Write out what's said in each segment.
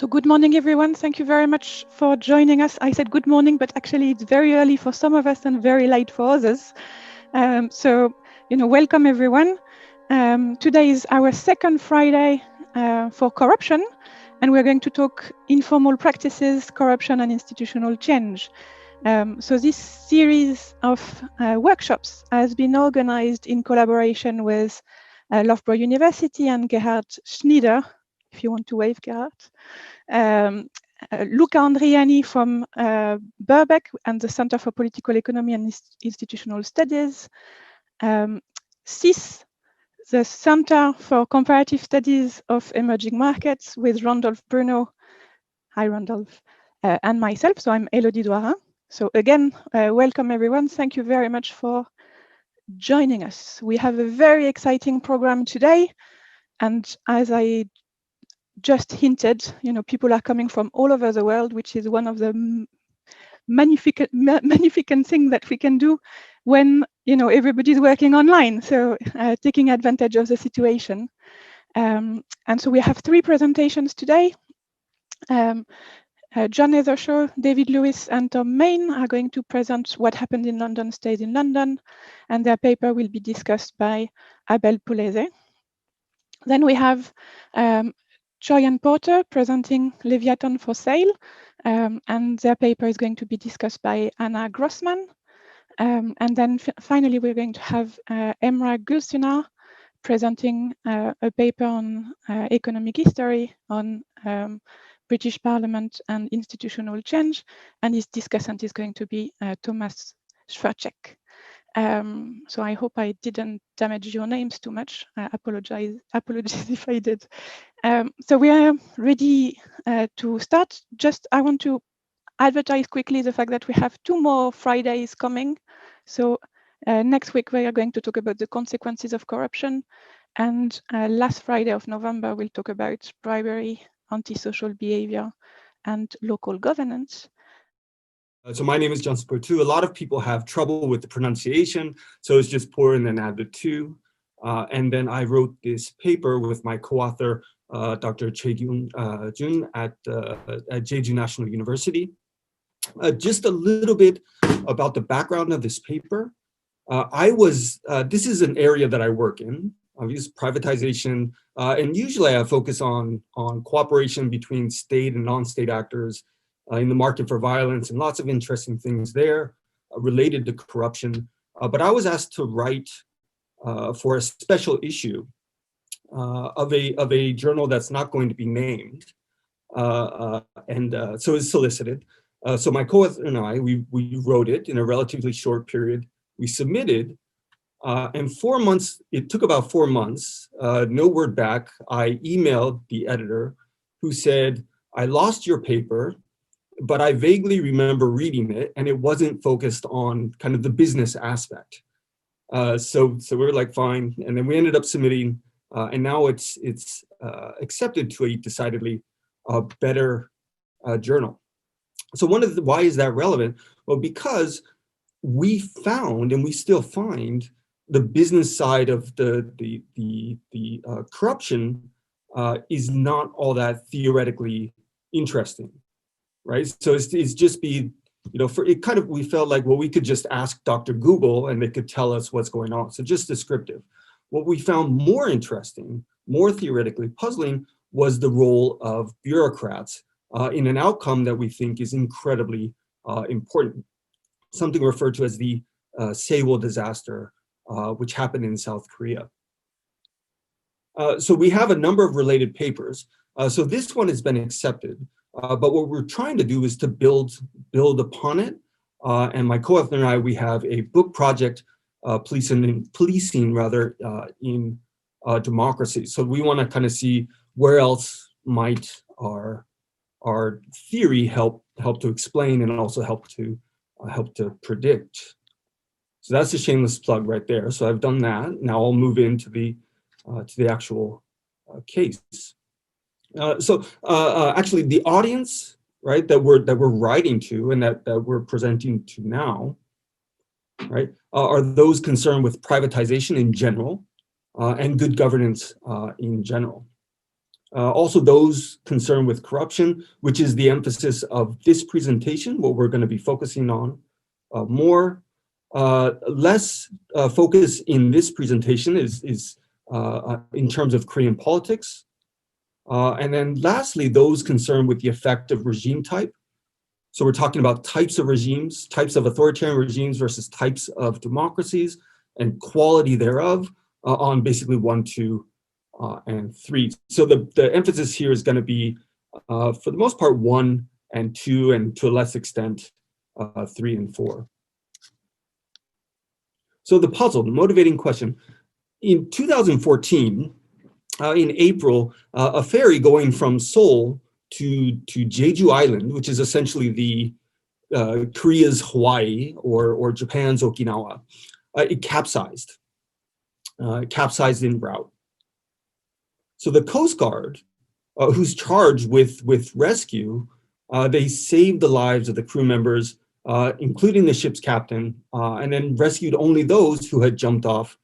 So good morning, everyone. Thank you very much for joining us. I said good morning, but actually it's very early for some of us and very late for others. Welcome everyone. Today is our second Friday for corruption, and we're going to talk informal practices, corruption and institutional change. So this series of workshops has been organized in collaboration with Loughborough University and Gerhard Schneider, if you want to wave, Gerhard. Luca Andriani from Birkbeck and the Center for Political Economy and Institutional Studies. CIS, the Center for Comparative Studies of Emerging Markets, with Randolph Bruno. Hi, Randolph. And myself, so I'm Elodie Doirin. So again, welcome everyone. Thank you very much for joining us. We have a very exciting program today. And as I just hinted, people are coming from all over the world, which is one of the magnificent things that we can do when everybody's working online. So taking advantage of the situation. And so we have three presentations today. John Ethershaw, David Lewis, and Tom Mayne are going to present what happened in London stays in London, and their paper will be discussed by Abel Pugliese. Then we have Choi and Porter presenting Leviathan for Sale, and their paper is going to be discussed by Anna Grossman. And then finally, we're going to have Emra Gulsunar presenting a paper on economic history on British Parliament and institutional change, and his discussant is going to be Thomas Schwarczek. So I hope I didn't damage your names too much. Apologies if I did. So we are ready to start. I want to advertise quickly the fact that we have 2 more Fridays coming. So next week we are going to talk about the consequences of corruption, and last Friday of November we'll talk about bribery, antisocial behavior, and local governance. So my name is Johnson Portu. A lot of people have trouble with the pronunciation, so it's just pour and then add the two. And then I wrote this paper with my co-author, Dr. Chae-Gyun Jun at Jeju National University. Just a little bit about the background of this paper. This is an area that I work in. I've used privatization, and usually I focus on cooperation between state and non-state actors in the market for violence, and lots of interesting things there related to corruption. But I was asked to write for a special issue of a journal that's not going to be named, so it's solicited. So my co-author and I, we wrote it in a relatively short period. We submitted, and 4 months, it took about 4 months, no word back. I emailed the editor who said, I lost your paper, but I vaguely remember reading it, and it wasn't focused on kind of the business aspect. So we were like, fine, and then we ended up submitting, and now it's accepted to a decidedly better journal. So why is that relevant? Well, because we found, and we still find, the business side of the corruption is not all that theoretically interesting. Right, so it's just we felt like, well, we could just ask Dr. Google and they could tell us what's going on. So just descriptive. What we found more interesting, more theoretically puzzling, was the role of bureaucrats in an outcome that we think is incredibly important. Something referred to as the Sewol disaster, which happened in South Korea. So we have a number of related papers. So this one has been accepted. But what we're trying to do is to build upon it. And my co-author and I, we have a book project, policing in democracy. So we want to kind of see where else might our theory help to explain and also help to predict. So that's a shameless plug right there. So I've done that. Now I'll move into the actual case. Actually, the audience, right, that we're writing to and that we're presenting to now, right, are those concerned with privatization in general and good governance in general. Also those concerned with corruption, which is the emphasis of this presentation, what we're going to be focusing on more. Less focus in this presentation is in terms of Korean politics. And then lastly, those concerned with the effect of regime type. So we're talking about types of regimes, types of authoritarian regimes versus types of democracies and quality thereof on basically 1, 2, and 3. So the emphasis here is going to be, for the most part, 1 and 2, and to a less extent, 3 and 4. So the puzzle, the motivating question. In 2014, in April, a ferry going from Seoul to Jeju Island, which is essentially the Korea's Hawaii or Japan's Okinawa, it capsized. Capsized en route. So the Coast Guard, who's charged with rescue, they saved the lives of the crew members, including the ship's captain, and then rescued only those who had jumped off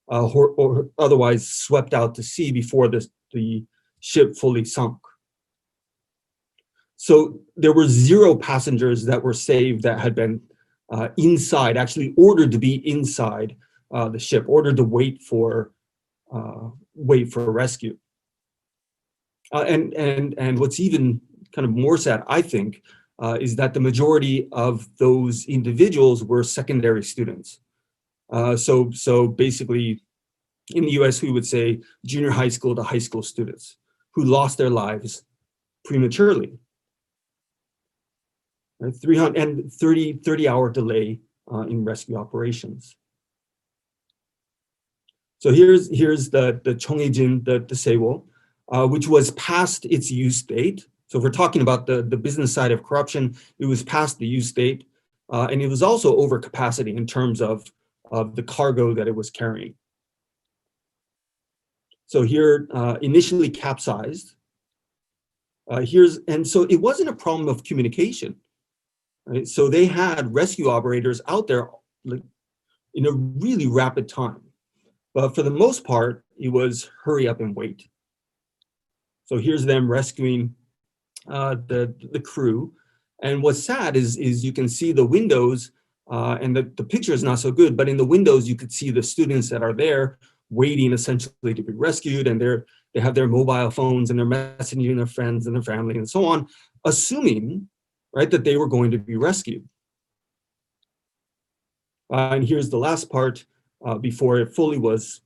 or otherwise swept out to sea before the ship fully sunk. So there were 0 passengers that were saved that had been inside, actually ordered to be inside the ship, ordered to wait for rescue. And what's even kind of more sad, I think, is that the majority of those individuals were secondary students. So basically, in the US, we would say junior high school to high school students who lost their lives prematurely. Right? 30-hour delay in rescue operations. So here's the Cheongjin, the Seiwo, which was past its use date. So if we're talking about the business side of corruption, it was past the use date, and it was also over capacity in terms of the cargo that it was carrying. So here, initially capsized. And so it wasn't a problem of communication, right? So they had rescue operators out there like, in a really rapid time. But for the most part, it was hurry up and wait. So here's them rescuing the crew. And what's sad is you can see the windows, and the picture is not so good, but in the windows, you could see the students that are there waiting essentially to be rescued, and they have their mobile phones and they're messaging their friends and their family and so on, assuming, right, that they were going to be rescued. And here's the last part before it fully was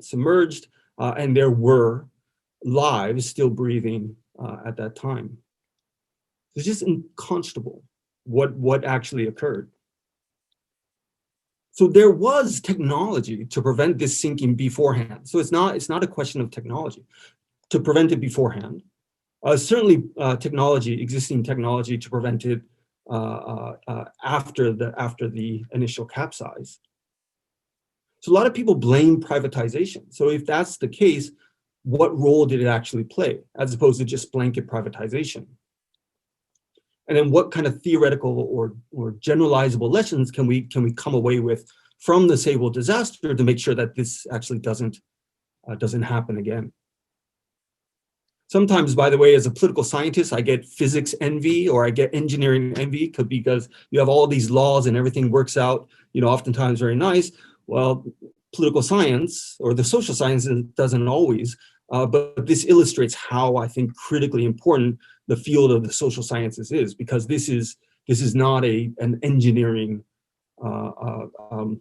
submerged, and there were lives still breathing at that time. It's just unconscionable what actually occurred. So there was technology to prevent this sinking beforehand. So it's not a question of technology to prevent it beforehand. Certainly existing technology to prevent it after the initial capsize. So a lot of people blame privatization. So if that's the case, what role did it actually play as opposed to just blanket privatization? And then what kind of theoretical or generalizable lessons can we come away with from the Seiwo disaster to make sure that this actually doesn't happen again? Sometimes, by the way, as a political scientist, I get physics envy or I get engineering envy because you have all these laws and everything works out, oftentimes very nice. Well, political science or the social sciences doesn't always, but this illustrates how I think critically important the field of the social sciences is, because this is not an engineering outcome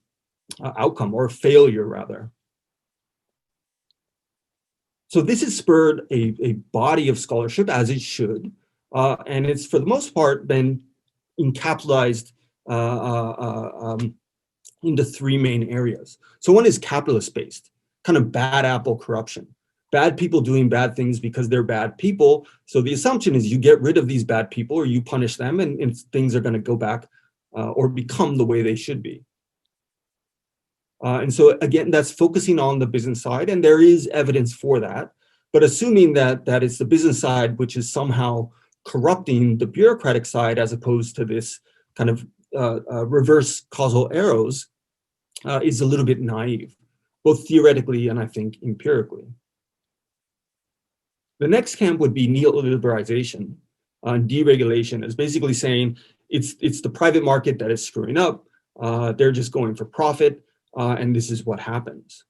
or a failure rather. So this has spurred a body of scholarship, as it should, and it's for the most part been encapsulated into 3 main areas. So one is capitalist-based, kind of bad apple corruption. Bad people doing bad things because they're bad people. So the assumption is you get rid of these bad people or you punish them and things are going to go back or become the way they should be. And so again, that's focusing on the business side, and there is evidence for that. But assuming that it's the business side which is somehow corrupting the bureaucratic side as opposed to this kind of reverse causal arrows is a little bit naive, both theoretically and I think empirically. The next camp would be neoliberalization and deregulation, is basically saying it's the private market that is screwing up. They're just going for profit, and this is what happens.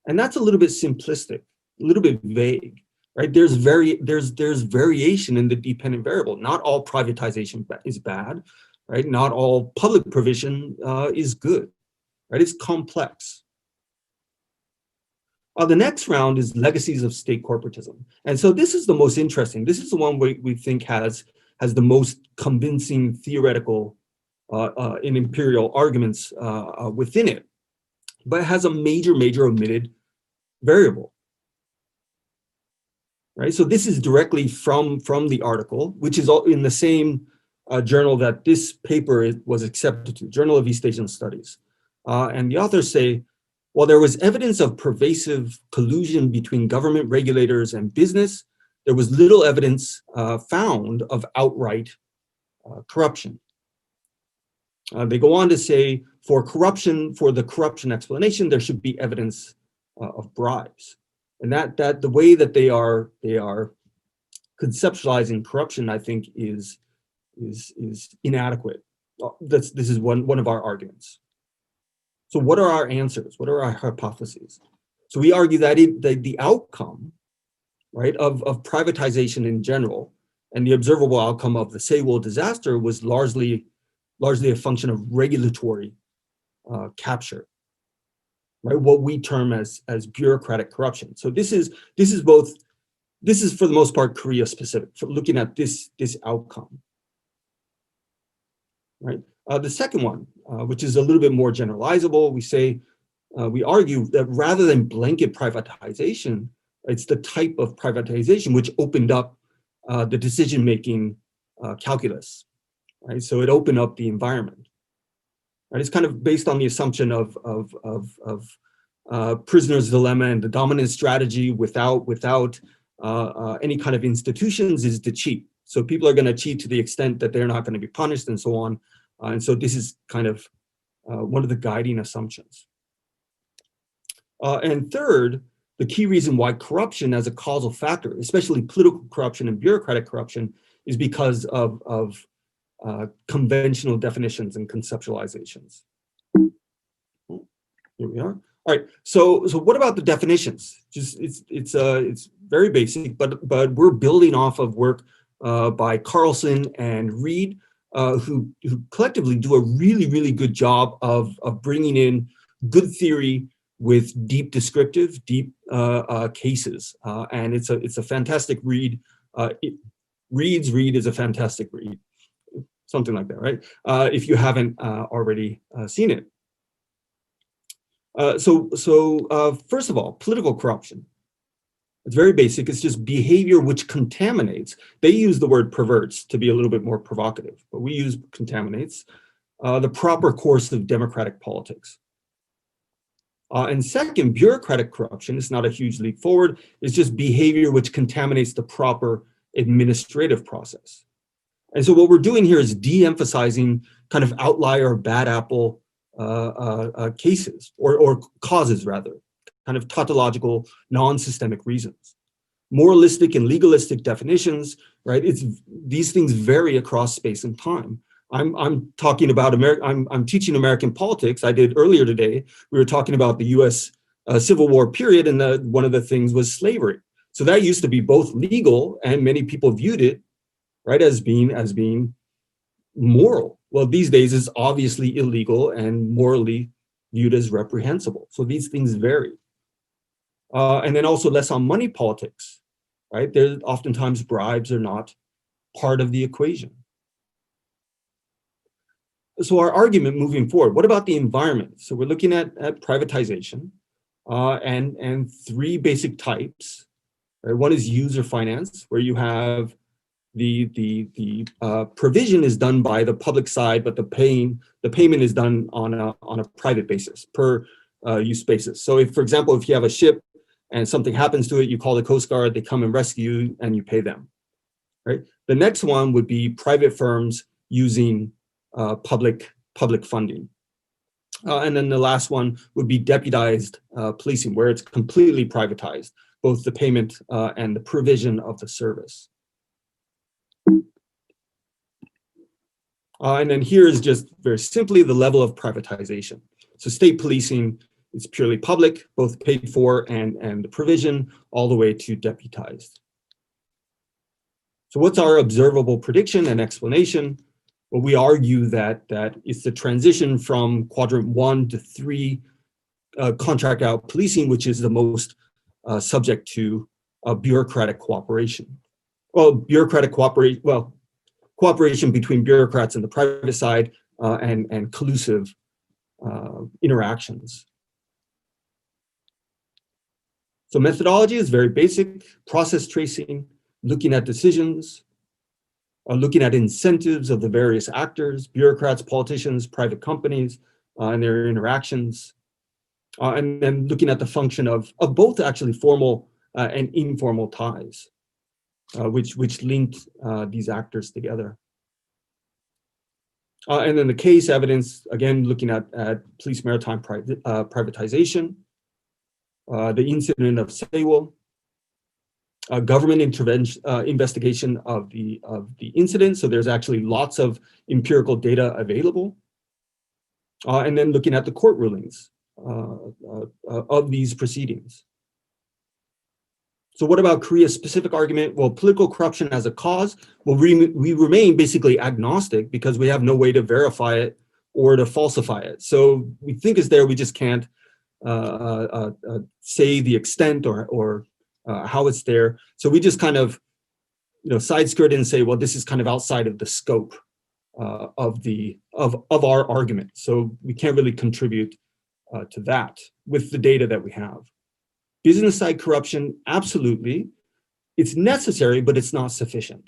And that's a little bit simplistic, a little bit vague, right? There's variation in the dependent variable. Not all privatization is bad, right? Not all public provision is good, right? It's complex. The next round is legacies of state corporatism. And so this is the most interesting. This is the one we think has the most convincing theoretical and imperial arguments within it, but it has a major omitted variable. Right, so this is directly from the article, which is in the same journal that this paper was accepted to, Journal of East Asian Studies. And the authors say, while there was evidence of pervasive collusion between government regulators and business, there was little evidence found of outright corruption. They go on to say, for the corruption explanation, there should be evidence of bribes. And that the way that they are conceptualizing corruption, I think, is inadequate. This is one of our arguments. So what are our answers? What are our hypotheses? So we argue that the outcome, right, of privatization in general, and the observable outcome of the Sewol disaster was largely a function of regulatory capture. Right, what we term as bureaucratic corruption. So this is for the most part Korea specific, for looking at this outcome. Right. The second one, which is a little bit more generalizable, we argue that rather than blanket privatization, it's the type of privatization which opened up the decision-making calculus. Right, so it opened up the environment. Right, it's kind of based on the assumption of prisoner's dilemma, and the dominant strategy without any kind of institutions is to cheat. So people are going to cheat to the extent that they're not going to be punished, and so on. And so this is kind of one of the guiding assumptions. And third, the key reason why corruption as a causal factor, especially political corruption and bureaucratic corruption, is because of conventional definitions and conceptualizations. Here we are. All right. So what about the definitions? It's very basic, but we're building off of work by Carlson and Reed, who collectively do a really good job of bringing in good theory with deep descriptive, deep cases, and it's a fantastic read. Reed's read is a fantastic read. Something like that, right? If you haven't already seen it. First of all, political corruption. It's very basic. It's just behavior which contaminates. They use the word perverts to be a little bit more provocative, but we use contaminates the proper course of democratic politics. And second, bureaucratic corruption is not a huge leap forward. It's just behavior which contaminates the proper administrative process. And so what we're doing here is de-emphasizing kind of outlier bad apple cases or causes, rather, kind of tautological, non-systemic reasons. Moralistic and legalistic definitions, right? These things vary across space and time. I'm talking about I'm teaching American politics. I did earlier today. We were talking about the U.S. Civil War period, and one of the things was slavery. So that used to be both legal, and many people viewed it, right, as being moral. Well, these days it's obviously illegal and morally viewed as reprehensible. So these things vary. And then also less on money politics, right? There's oftentimes bribes are not part of the equation. So our argument moving forward, what about the environment? So we're looking at privatization and three basic types. Right? One is user finance, where you have the provision is done by the public side, but the payment is done on a private basis, per use basis. So if, for example, if you have a ship and something happens to it, you call the Coast Guard, they come and rescue you, and you pay them. Right. The next one would be private firms using public funding. And then the last one would be deputized policing, where it's completely privatized. both the payment and the provision of the service. And then here is just very simply the level of privatization. So state policing is purely public, both paid for and the provision, all the way to deputized. So what's our observable prediction and explanation? Well, we argue that it's the transition from quadrant 1 to 3 contract out policing, which is the most subject to bureaucratic cooperation. Well, cooperation between bureaucrats and the private side and collusive interactions. So methodology is very basic: process tracing, looking at decisions, looking at incentives of the various actors, bureaucrats, politicians, private companies, and their interactions. And then looking at the function of both actually formal and informal ties, which linked these actors together. And then the case evidence, again, looking at police maritime privatization, the incident of Sewol, government intervention, investigation of the incident. So there's actually lots of empirical data available. And then looking at the court rulings of these proceedings. So what about Korea's specific argument? Well, political corruption as a cause, well, we remain basically agnostic because we have no way to verify it or to falsify it. So we think it's there, we just can't say the extent or how it's there. So we just kind of, side skirt and say, well, this is kind of outside of the scope of our argument. So we can't really contribute to that with the data that we have. Business side corruption, absolutely. It's necessary, but it's not sufficient.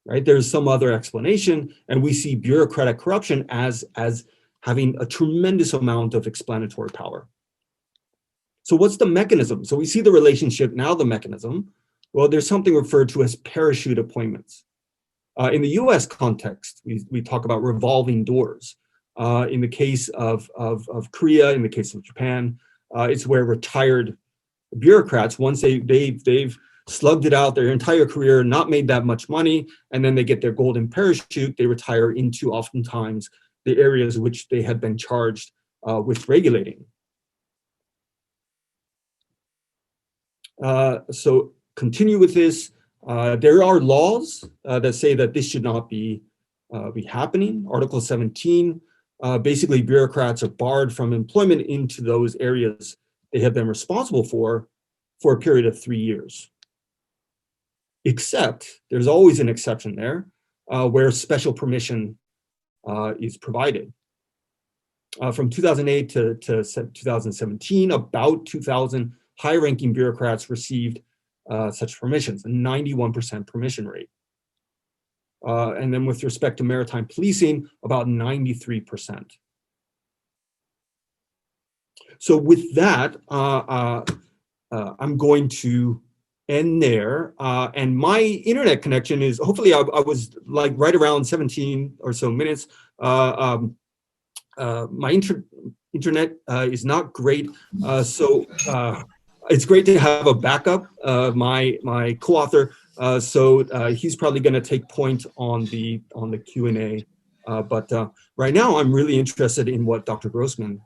Right? There's some other explanation, and we see bureaucratic corruption as having a tremendous amount of explanatory power. So what's the mechanism? So we see the relationship, now the mechanism. Well, there's something referred to as parachute appointments. In the US context, we talk about revolving doors. In the case of Korea, in the case of Japan, it's where retired bureaucrats, once they've slugged it out their entire career, not made that much money, and then they get their golden parachute, they retire into oftentimes the areas which they had been charged with regulating. So continue with this. There are laws that say that this should not be happening. Article 17, basically bureaucrats are barred from employment into those areas they have been responsible for a period of 3 years. Except there's always an exception there where special permission is provided. From 2008 to 2017, about 2,000 high-ranking bureaucrats received such permissions, a 91% permission rate. And then with respect to maritime policing, about 93%. So with that, I'm going to end there. And my internet connection is, hopefully I was like right around 17 or so minutes. My internet is not great. So it's great to have a backup, my co-author. So he's probably going to take point on the Q&A. But right now, I'm really interested in what Dr. Grossman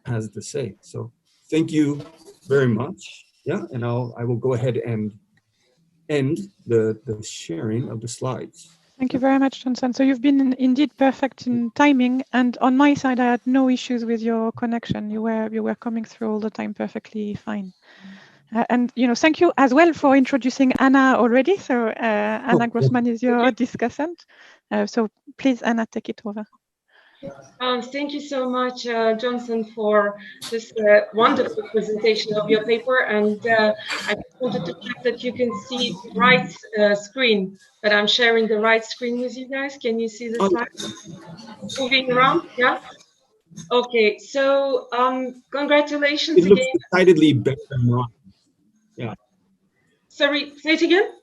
has to say. So thank you very much. Yeah, and I will go ahead and end the sharing of the slides. Thank you very much, Johnson. So you've been indeed perfect in timing, and on my side, I had no issues with your connection. You were coming through all the time perfectly fine. And thank you as well for introducing Anna already. So Anna Grossman is your discussant. So please, Anna, take it over. Thank you so much, Johnson, for this wonderful presentation of your paper. And I just wanted to check that you can see the right screen, that I'm sharing the right screen with you guys. Can you see the slides moving around? Yeah. Okay. So congratulations again. It looks decidedly better than mine. Yeah. Sorry, say it again.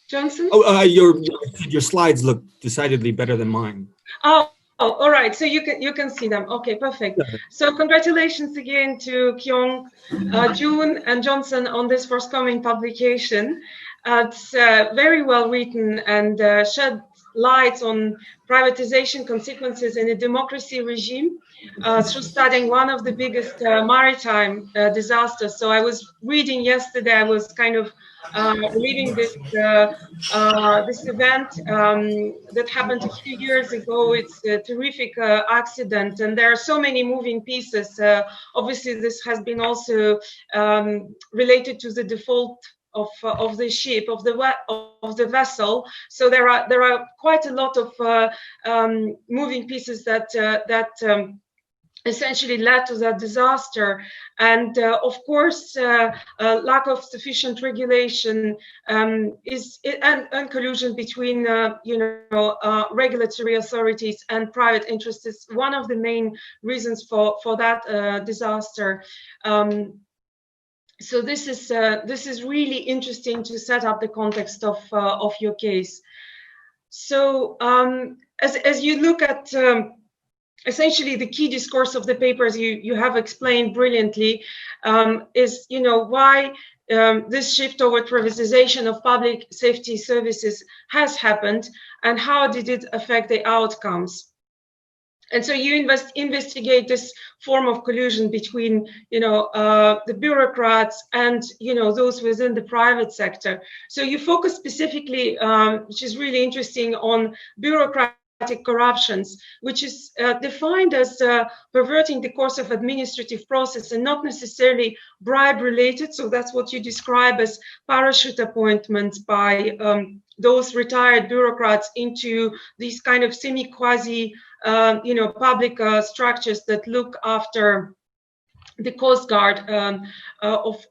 Johnson? Oh, your slides look decidedly better than mine. Oh, all right. So you can see them. Okay, perfect. So congratulations again to Kyung, June, and Johnson on this forthcoming publication. It's very well written and shed light on privatization consequences in a democracy regime through studying one of the biggest maritime disasters. So I was reading yesterday. I was kind of reading this this event that happened a few years ago. It's a terrific accident, and there are so many moving pieces. Obviously, this has been also related to the default of the ship, of the vessel. So there are quite a lot of moving pieces that essentially led to that disaster. And of course, lack of sufficient regulation and collusion between regulatory authorities and private interests is one of the main reasons for that disaster. So this is really interesting to set up the context of your case. So as you look at essentially the key discourse of the papers you have explained brilliantly, is why this shift toward privatization of public safety services has happened, and how did it affect the outcomes. And so you investigate this form of collusion between, the bureaucrats and, those within the private sector. So you focus specifically, which is really interesting, on bureaucratic corruptions, which is defined as perverting the course of administrative process and not necessarily bribe related. So that's what you describe as parachute appointments by those retired bureaucrats into these kind of semi-quasi public structures that look after the Coast Guard of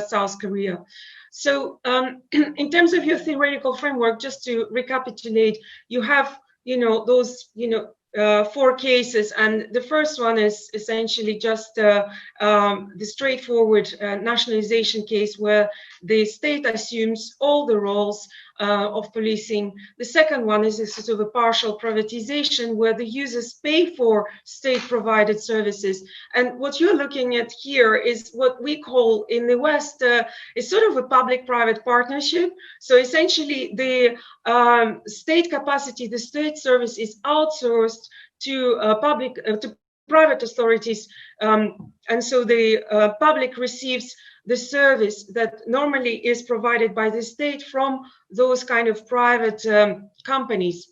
South Korea. So in terms of your theoretical framework, just to recapitulate, you have those 4 cases, and the first one is essentially just the straightforward nationalization case where the state assumes all the roles of policing. The second one is a sort of a partial privatization where the users pay for state-provided services. And what you're looking at here is what we call in the West is sort of a public-private partnership. So essentially, the state capacity, the state service is outsourced to private authorities, and so the public receives the service that normally is provided by the state from those kind of private companies.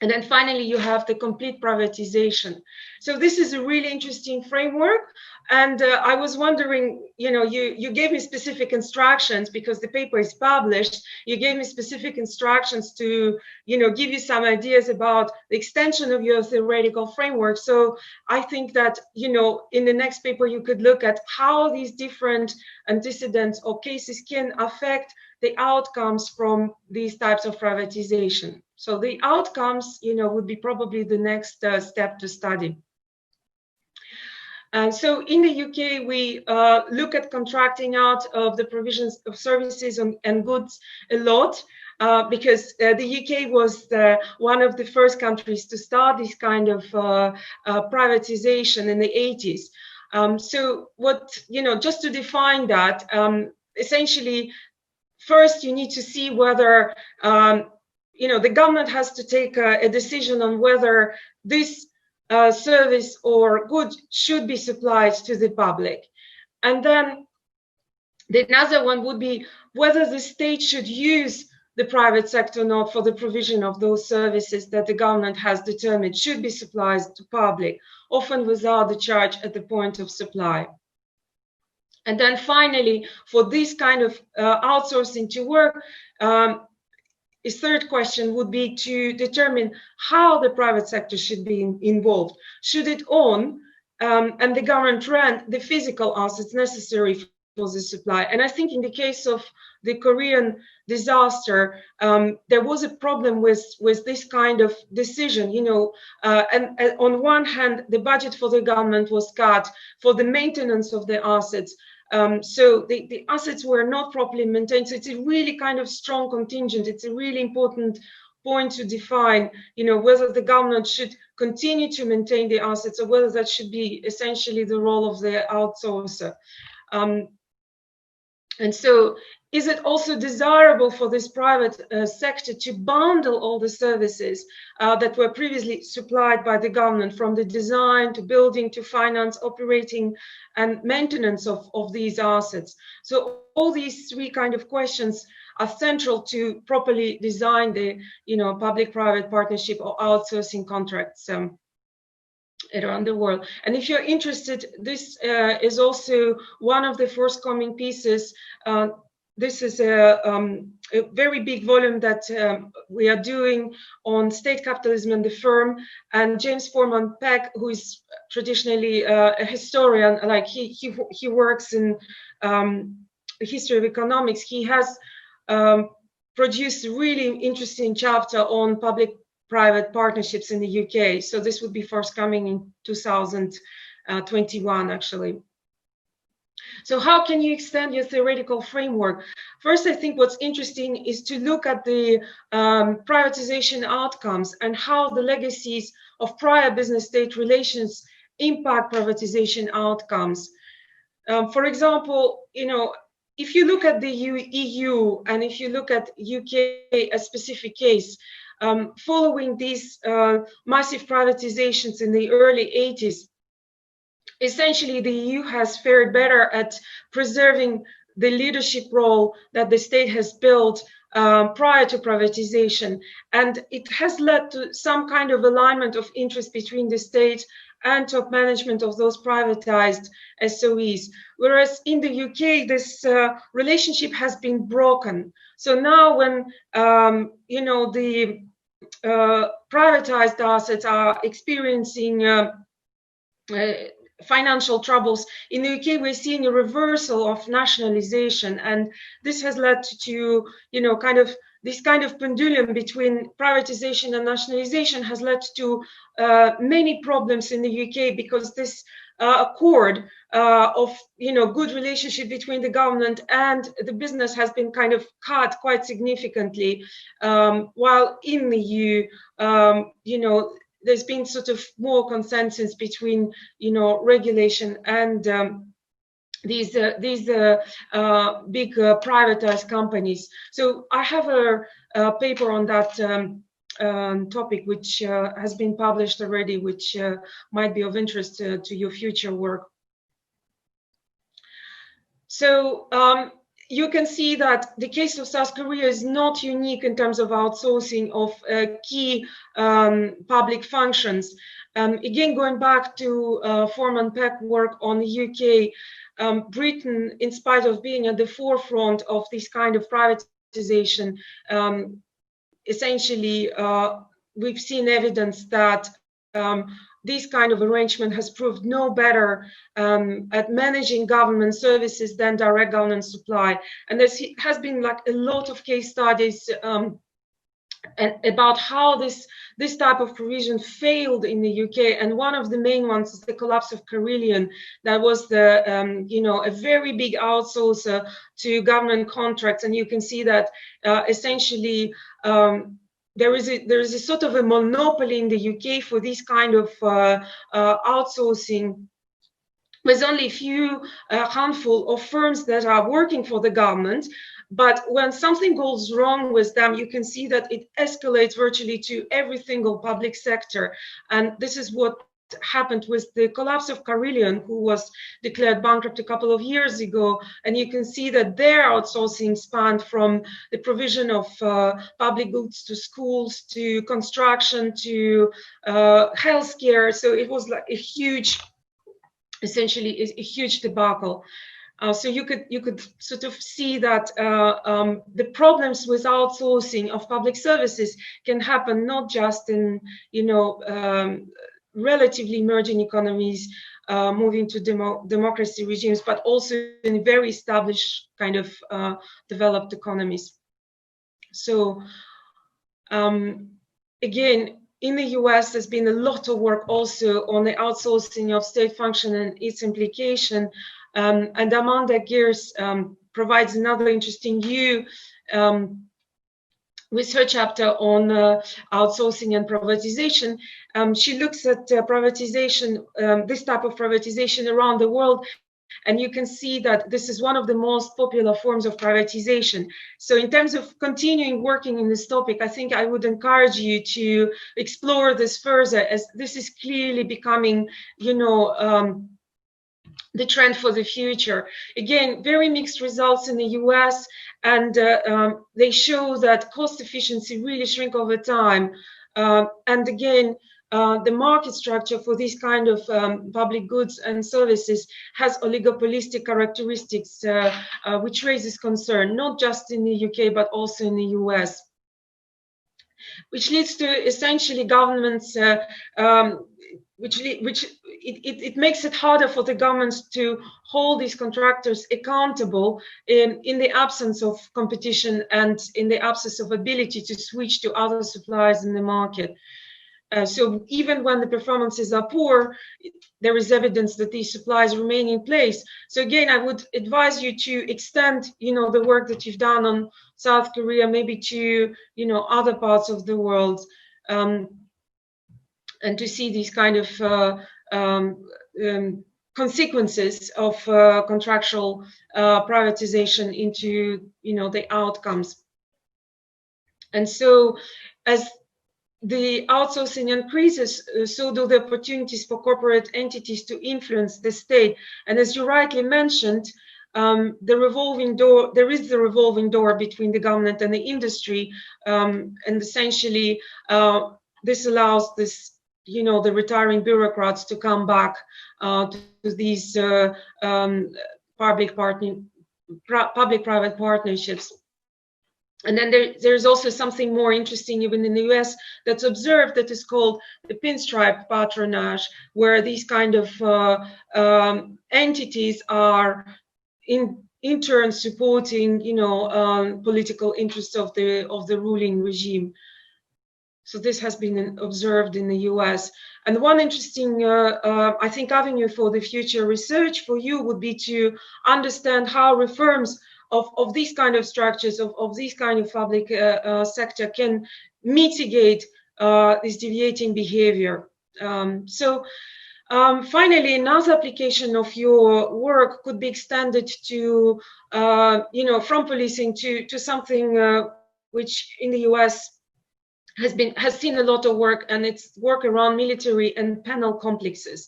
And then finally, you have the complete privatization. So this is a really interesting framework. And I was wondering, you gave me specific instructions because the paper is published. You gave me specific instructions to, give you some ideas about the extension of your theoretical framework. So I think that, in the next paper, you could look at how these different antecedents or cases can affect the outcomes from these types of privatization. So the outcomes, would be probably the next step to study. And so in the UK, we look at contracting out of the provisions of services and goods a lot, because the UK was one of the first countries to start this kind of privatization in the 80s. So what, just to define that, essentially, first you need to see whether, the government has to take a decision on whether this service or good should be supplied to the public. And then the another one would be whether the state should use the private sector or not for the provision of those services that the government has determined should be supplied to public, often without the charge at the point of supply. And then finally, for this kind of outsourcing to work, a third question would be to determine how the private sector should be involved. Should it own and the government rent the physical assets necessary for the supply? And I think in the case of the Korean disaster, there was a problem with this kind of decision, and on one hand, the budget for the government was cut for the maintenance of the assets. So the assets were not properly maintained. So it's a really kind of strong contingent. It's a really important point to define, whether the government should continue to maintain the assets or whether that should be essentially the role of the outsourcer. And so, is it also desirable for this private sector to bundle all the services that were previously supplied by the government, from the design to building to finance, operating and maintenance of these assets? So all these three kind of questions are central to properly design the public-private partnership or outsourcing contracts around the world. And if you're interested, this is also one of the forthcoming pieces. This is a very big volume that we are doing on state capitalism and the firm. And James Foreman Peck, who is traditionally a historian, like he works in history of economics, he has produced a really interesting chapter on public-private partnerships in the UK. So this would be forthcoming in 2021, actually. So how can you extend your theoretical framework? First, I think what's interesting is to look at the privatization outcomes and how the legacies of prior business-state relations impact privatization outcomes. For example, if you look at the EU and if you look at UK, a specific case, following these massive privatizations in the early 80s, essentially the EU has fared better at preserving the leadership role that the state has built prior to privatization. And it has led to some kind of alignment of interest between the state and top management of those privatized SOEs. Whereas in the UK, this relationship has been broken. So now when, the privatized assets are experiencing financial troubles, in the UK we're seeing a reversal of nationalization, and this has led to this kind of pendulum between privatization and nationalization has led to many problems in the UK, because this accord of good relationship between the government and the business has been kind of cut quite significantly, while in the EU there's been sort of more consensus between, regulation and these big privatized companies. So I have a paper on that topic, which has been published already, which might be of interest to your future work. So you can see that the case of South Korea is not unique in terms of outsourcing of key public functions. Again, going back to Foreman Peck work on the UK, Britain, in spite of being at the forefront of this kind of privatization, essentially we've seen evidence that this kind of arrangement has proved no better at managing government services than direct government supply. And there has been like a lot of case studies about how this type of provision failed in the UK. And one of the main ones is the collapse of Carillion. That was the a very big outsourcer to government contracts. And you can see that essentially there is a sort of a monopoly in the UK for this kind of outsourcing, with only a few handful of firms that are working for the government. But when something goes wrong with them, you can see that it escalates virtually to every single public sector. And this is what happened with the collapse of Carillion, who was declared bankrupt a couple of years ago. And you can see that their outsourcing spanned from the provision of public goods to schools, to construction, to healthcare. So it was like a huge, essentially a huge debacle. So you could sort of see that the problems with outsourcing of public services can happen not just in relatively emerging economies moving to democracy regimes, but also in very established kind of developed economies. So again, in the US, there's been a lot of work also on the outsourcing of state function and its implication. And Amanda Gears provides another interesting view, with her chapter on outsourcing and privatization. She looks at privatization, this type of privatization around the world, and you can see that this is one of the most popular forms of privatization. So in terms of continuing working in this topic, I think I would encourage you to explore this further, as this is clearly becoming, you know, the trend for the future. Again, very mixed results in the US, and they show that cost efficiency really shrink over time. And again, the market structure for these kind of public goods and services has oligopolistic characteristics, which raises concern, not just in the UK, but also in the US, which leads to essentially governments, it makes it harder for the governments to hold these contractors accountable in the absence of competition and in the absence of ability to switch to other suppliers in the market. So even when the performances are poor, there is evidence that these supplies remain in place. So again, I would advise you to extend, you know, the work that you've done on South Korea, maybe to, you know, other parts of the world, and to see these kind of consequences of contractual privatization into, you know, the outcomes. And so, as the outsourcing increases, so do the opportunities for corporate entities to influence the state. And as you rightly mentioned, the revolving door, there is the revolving door between the government and the industry, and essentially this allows this, you know, the retiring bureaucrats to come back to these public-private partnerships. And then there's also something more interesting even in the US that's observed, that is called the pinstripe patronage, where these kind of entities are in turn supporting, you know, political interests of the ruling regime. So this has been observed in the US. And one interesting, I think, avenue for the future research for you would be to understand how reforms of these kind of structures, of these kind of public sector can mitigate this deviating behavior. Finally, another application of your work could be extended to, you know, from policing to something which in the US has seen a lot of work, and it's work around military and penal complexes.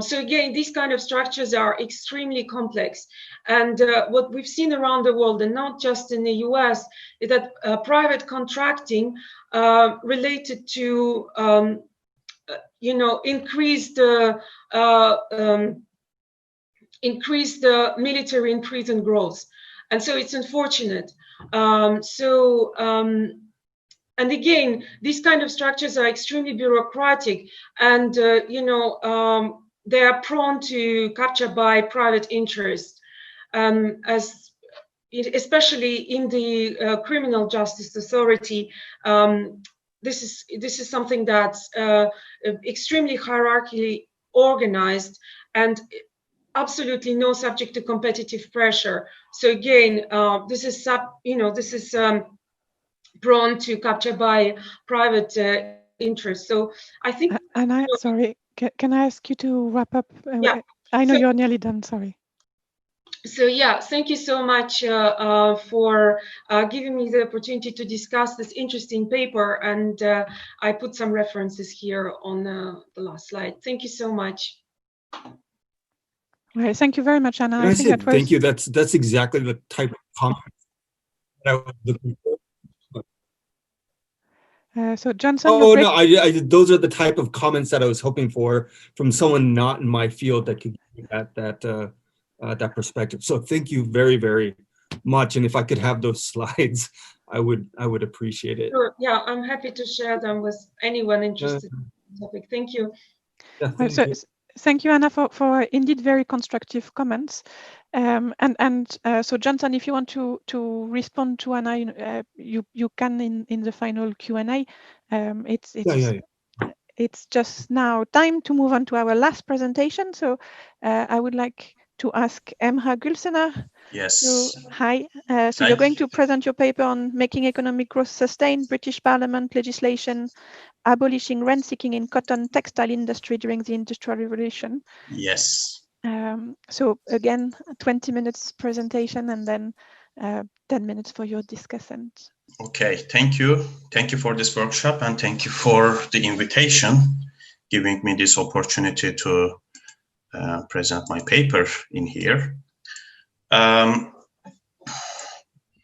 So again, these kind of structures are extremely complex. And what we've seen around the world, and not just in the US, is that private contracting related to, you know, increased military and prison growth. And so it's unfortunate. And again, these kind of structures are extremely bureaucratic, and you know, they are prone to capture by private interests, especially in the criminal justice authority. This is something that's extremely hierarchically organized and absolutely no subject to competitive pressure. So again, this is prone to capture by private interests. So I think. Anna, sorry, can I ask you to wrap up? Yeah. I know you're nearly done. Sorry. So yeah, thank you so much for giving me the opportunity to discuss this interesting paper, and I put some references here on the last slide. Thank you so much. Well, thank you very much, Anna. I think that was... Thank you. That's exactly the type of comment that I was looking for. So Johnson. Oh no, those are the type of comments that I was hoping for from someone not in my field that could give that perspective. So thank you very, very much. And if I could have those slides, I would appreciate it. Sure. Yeah, I'm happy to share them with anyone interested in the topic. Thank you. Yeah, thank you, Anna, for indeed very constructive comments. So Johnson, if you want to respond to Anna, you can in the final Q&A. It's just now time to move on to our last presentation. So I would like to ask Emrah Gülsener. Yes. So, hi. So Hi. you're going to present your paper on making economic growth sustain, British Parliament legislation, abolishing rent-seeking in cotton textile industry during the Industrial Revolution. Yes. So again, 20 minutes presentation and then 10 minutes for your discussion. Okay, thank you. Thank you for this workshop and thank you for the invitation, giving me this opportunity to present my paper in here.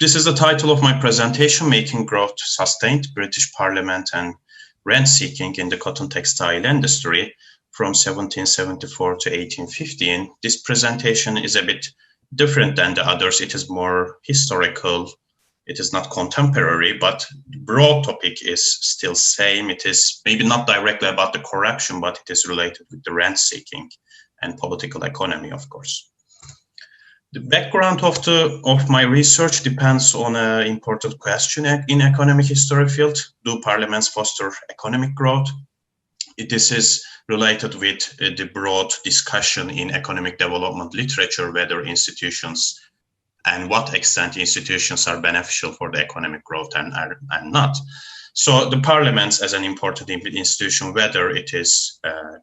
This is the title of my presentation, Making Growth Sustained, British Parliament and Rent-Seeking in the Cotton Textile Industry from 1774 to 1815. This presentation is a bit different than the others. It is more historical. It is not contemporary, but the broad topic is still same. It is maybe not directly about the corruption, but it is related with the rent-seeking and political economy, of course. The background of my research depends on an important question in economic history field. Do parliaments foster economic growth? This is related with the broad discussion in economic development literature, whether institutions and what extent institutions are beneficial for the economic growth and not. So the parliaments as an important institution, whether it is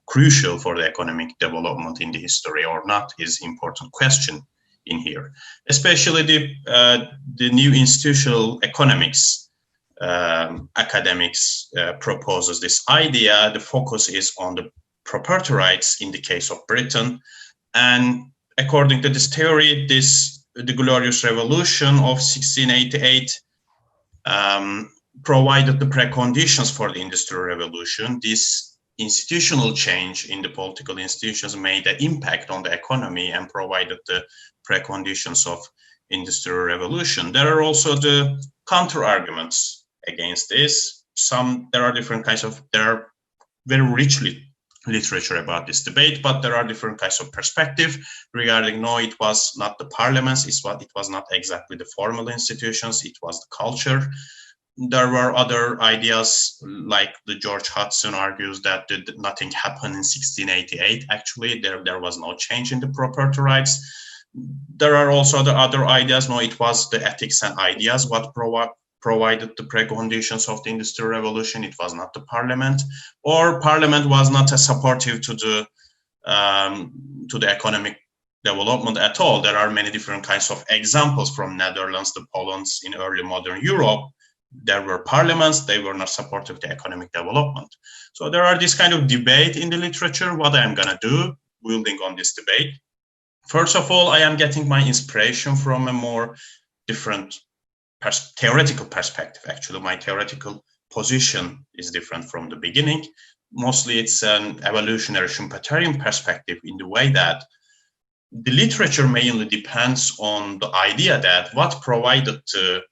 crucial for the economic development in the history or not, is important question in here. Especially the new institutional economics academics proposes this idea. The focus is on the property rights in the case of Britain, and according to this theory, the Glorious Revolution of 1688 provided the preconditions for the Industrial Revolution. This institutional change in the political institutions made an impact on the economy and provided the preconditions of Industrial Revolution. There are also the counter arguments against this. There are very richly literature about this debate, but there are different kinds of perspective regarding, no, it was not the parliaments, it was not exactly the formal institutions, it was the culture. There were other ideas, like the George Hudson argues that nothing happened in 1688. Actually, there was no change in the property rights. There are also the other ideas, no, it was the ethics and ideas what provided the preconditions of the Industrial Revolution. It was not the parliament, or parliament was not as supportive to the economic development at all. There are many different kinds of examples from Netherlands, the Poland in early modern Europe. There were parliaments, they were not supportive of the economic development. So there are this kind of debate in the literature. What I am gonna do, building on this debate. First of all, I am getting my inspiration from a more different theoretical perspective. Actually, my theoretical position is different from the beginning. Mostly it's an evolutionary Schumpeterian perspective, in the way that the literature mainly depends on the idea that what provided the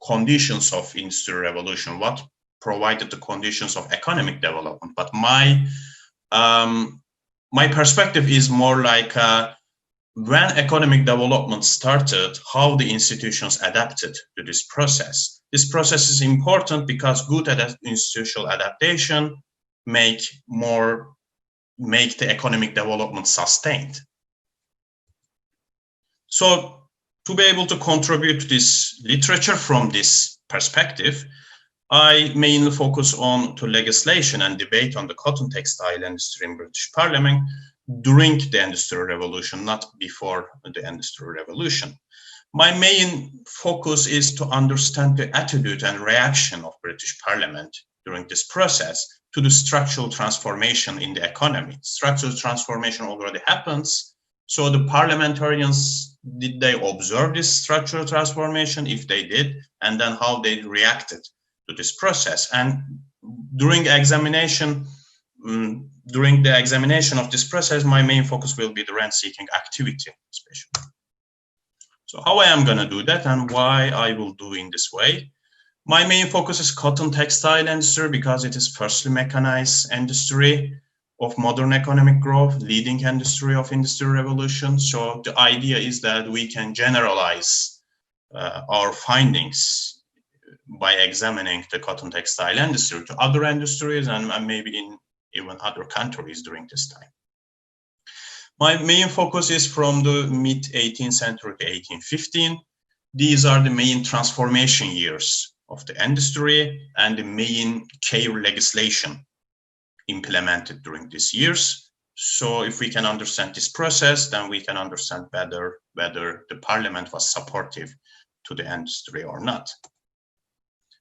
conditions of Industrial Revolution, what provided the conditions of economic development. But my perspective is more like when economic development started, how the institutions adapted to this process. This process is important because good institutional adaptation make the economic development sustained. So to be able to contribute to this literature from this perspective, I mainly focus on legislation and debate on the cotton textile industry in British Parliament during the Industrial Revolution, not before the Industrial Revolution. My main focus is to understand the attitude and reaction of British Parliament during this process to the structural transformation in the economy. Structural transformation already happens. So the parliamentarians, did they observe this structural transformation? If they did, and then how they reacted to this process. And during the examination of this process, my main focus will be the rent-seeking activity, especially. So how I am going to do that and why I will do in this way. My main focus is cotton textile industry because it is firstly mechanized industry of modern economic growth, leading industry of Industrial Revolution. So the idea is that we can generalize our findings by examining the cotton textile industry to other industries and maybe in even other countries during this time. My main focus is from the mid-18th century to 1815. These are the main transformation years of the industry and the main care legislation implemented during these years. So if we can understand this process, then we can understand better whether the parliament was supportive to the industry or not.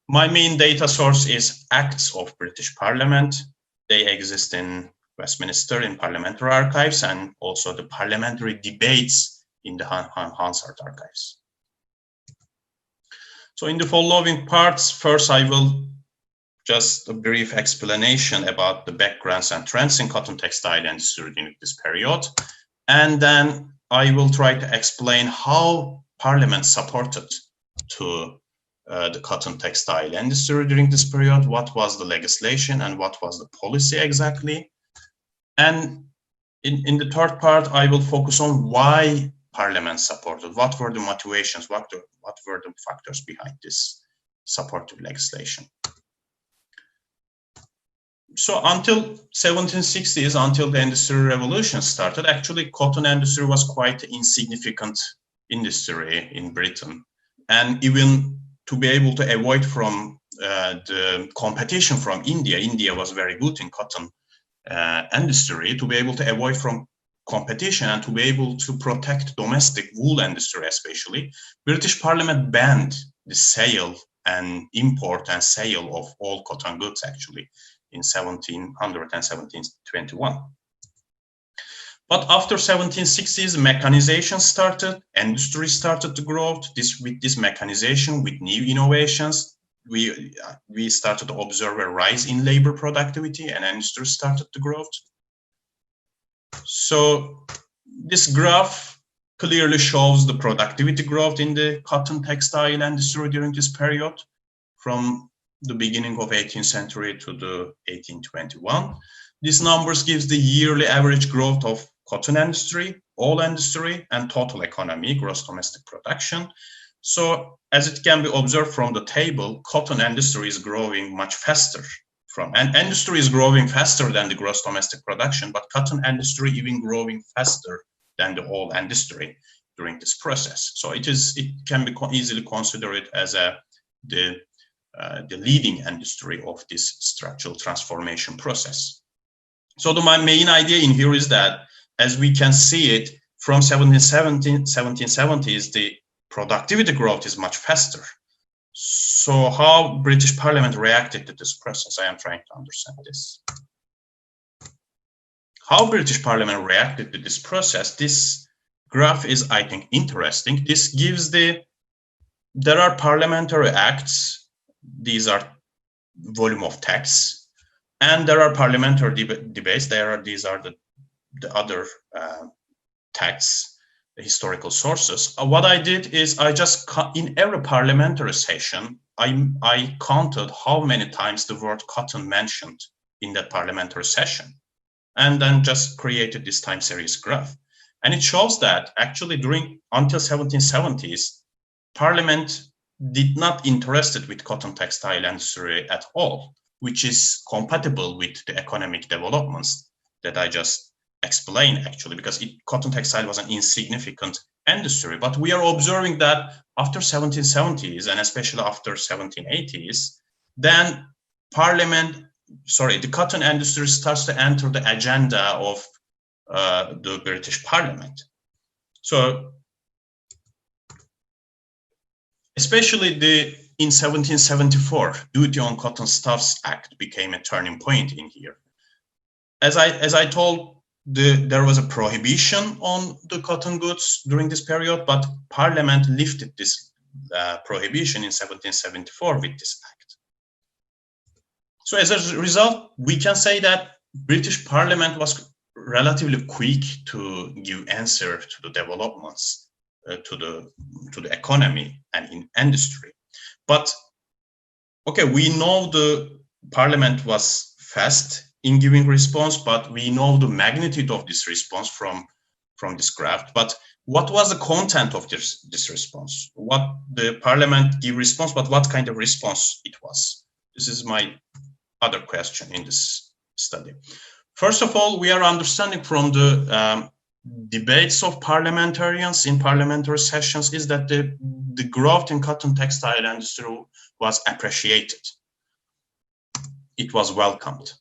My main data source is Acts of British Parliament. They exist in Westminster in Parliamentary Archives and also the parliamentary debates in the Hansard Archives. So in the following parts, first I will just a brief explanation about the backgrounds and trends in cotton textile industry during this period. And then I will try to explain how Parliament supported to the cotton textile industry during this period, what was the legislation and what was the policy exactly. And in the third part, I will focus on why Parliament supported, what were the motivations, what were the factors behind this supportive legislation. So until 1760s, until the Industrial Revolution started, actually cotton industry was quite an insignificant industry in Britain. And even to be able to avoid from the competition from India, India was very good in cotton industry, to be able to avoid from competition and to be able to protect domestic wool industry especially, British Parliament banned the sale and import and sale of all cotton goods actually in 1700 and 1721. But after 1760s, mechanization started, industry started to grow. With this mechanization, with new innovations, we started to observe a rise in labor productivity and industry started to grow. So this graph clearly shows the productivity growth in the cotton textile industry during this period from the beginning of 18th century to the 1821. These numbers gives the yearly average growth of cotton industry, all industry, and total economy, gross domestic production. So as it can be observed from the table, cotton industry is growing much faster and industry is growing faster than the gross domestic production, but cotton industry even growing faster than the whole industry during this process. So it can be easily considered as the leading industry of this structural transformation process. So my main idea in here is that, as we can see it, from 1770s, the productivity growth is much faster. So how British Parliament reacted to this process, I am trying to understand this. How British Parliament reacted to this process, this graph is, I think, interesting. This gives there are parliamentary acts, these are volume of text, and there are parliamentary debates, these are the other texts, the historical sources. What I did is I just, in every parliamentary session, I counted how many times the word cotton mentioned in that parliamentary session, and then just created this time series graph. And it shows that actually until 1770s, Parliament did not interested with cotton textile industry at all, which is compatible with the economic developments that I just explained actually, because cotton textile was an insignificant industry. But we are observing that after 1770s and especially after 1780s, then the cotton industry starts to enter the agenda of the British Parliament. So especially in 1774, Duty on Cotton Stuffs Act became a turning point in here. As I told, there was a prohibition on the cotton goods during this period, but Parliament lifted this prohibition in 1774 with this act. So as a result, we can say that British Parliament was relatively quick to give answer to the developments, to the economy and in industry. But okay, we know the Parliament was fast in giving response, but we know the magnitude of this response from this graph. But what was the content of this response? What the Parliament give response, but what kind of response it was? This is my other question in this study. First of all, we are understanding from the debates of parliamentarians in parliamentary sessions is that the growth in cotton textile industry was appreciated. It was welcomed.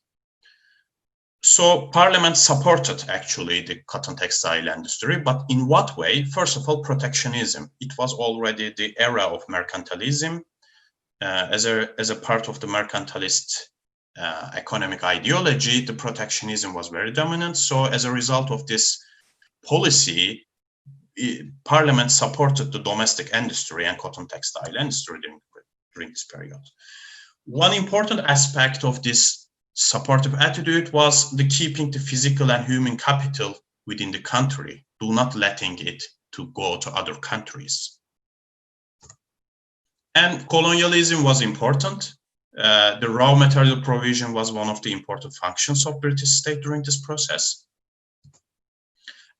So Parliament supported actually the cotton textile industry, but in what way? First of all, protectionism. It was already the era of mercantilism. As a part of the mercantilist economic ideology, the protectionism was very dominant. So as a result of this policy, Parliament supported the domestic industry and cotton textile industry during this period. One important aspect of this supportive attitude was the keeping the physical and human capital within the country, not letting it to go to other countries. And colonialism was important. The raw material provision was one of the important functions of British state during this process.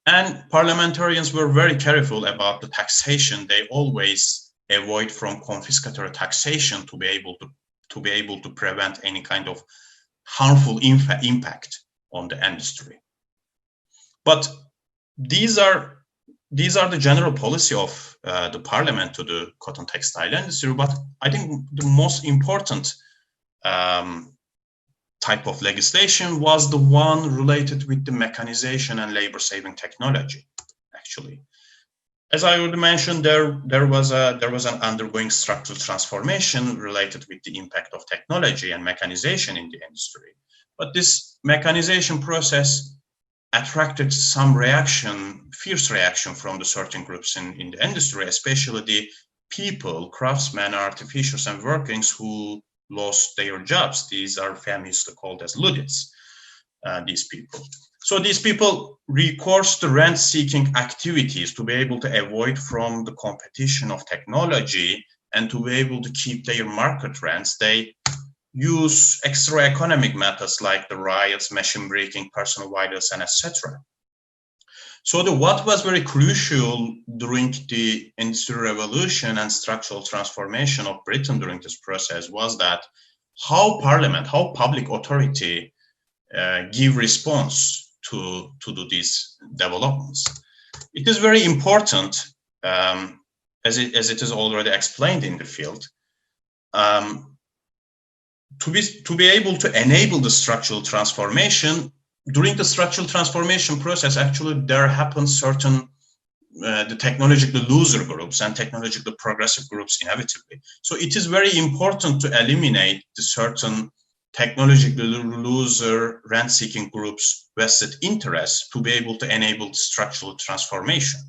And parliamentarians were very careful about the taxation. They always avoid from confiscatory taxation to be able to prevent any kind of harmful impact on the industry. But these are the general policy of the parliament to the cotton textile industry. But I think the most important type of legislation was the one related with the mechanization and labor-saving technology. Actually, as I already mentioned, there was an ongoing structural transformation related with the impact of technology and mechanization in the industry. But this mechanization process attracted some fierce reaction from the certain groups in the industry, especially the people, craftsmen, artificers, and workers who lost their jobs. These are famously called as Luddites, these people. So these people recourse to rent-seeking activities to be able to avoid from the competition of technology and to be able to keep their market rents. They use extra economic methods like the riots, machine breaking, personal violence, and etc. So what was very crucial during the Industrial Revolution and structural transformation of Britain during this process was that how Parliament, how public authority give response to do these developments. It is very important, as it is already explained in the field, to be able to enable the structural transformation. During the structural transformation process, actually, there happens certain the technologically loser groups and technologically progressive groups inevitably. So it is very important to eliminate the certain technologically loser rent-seeking groups' vested interests to be able to enable the structural transformation.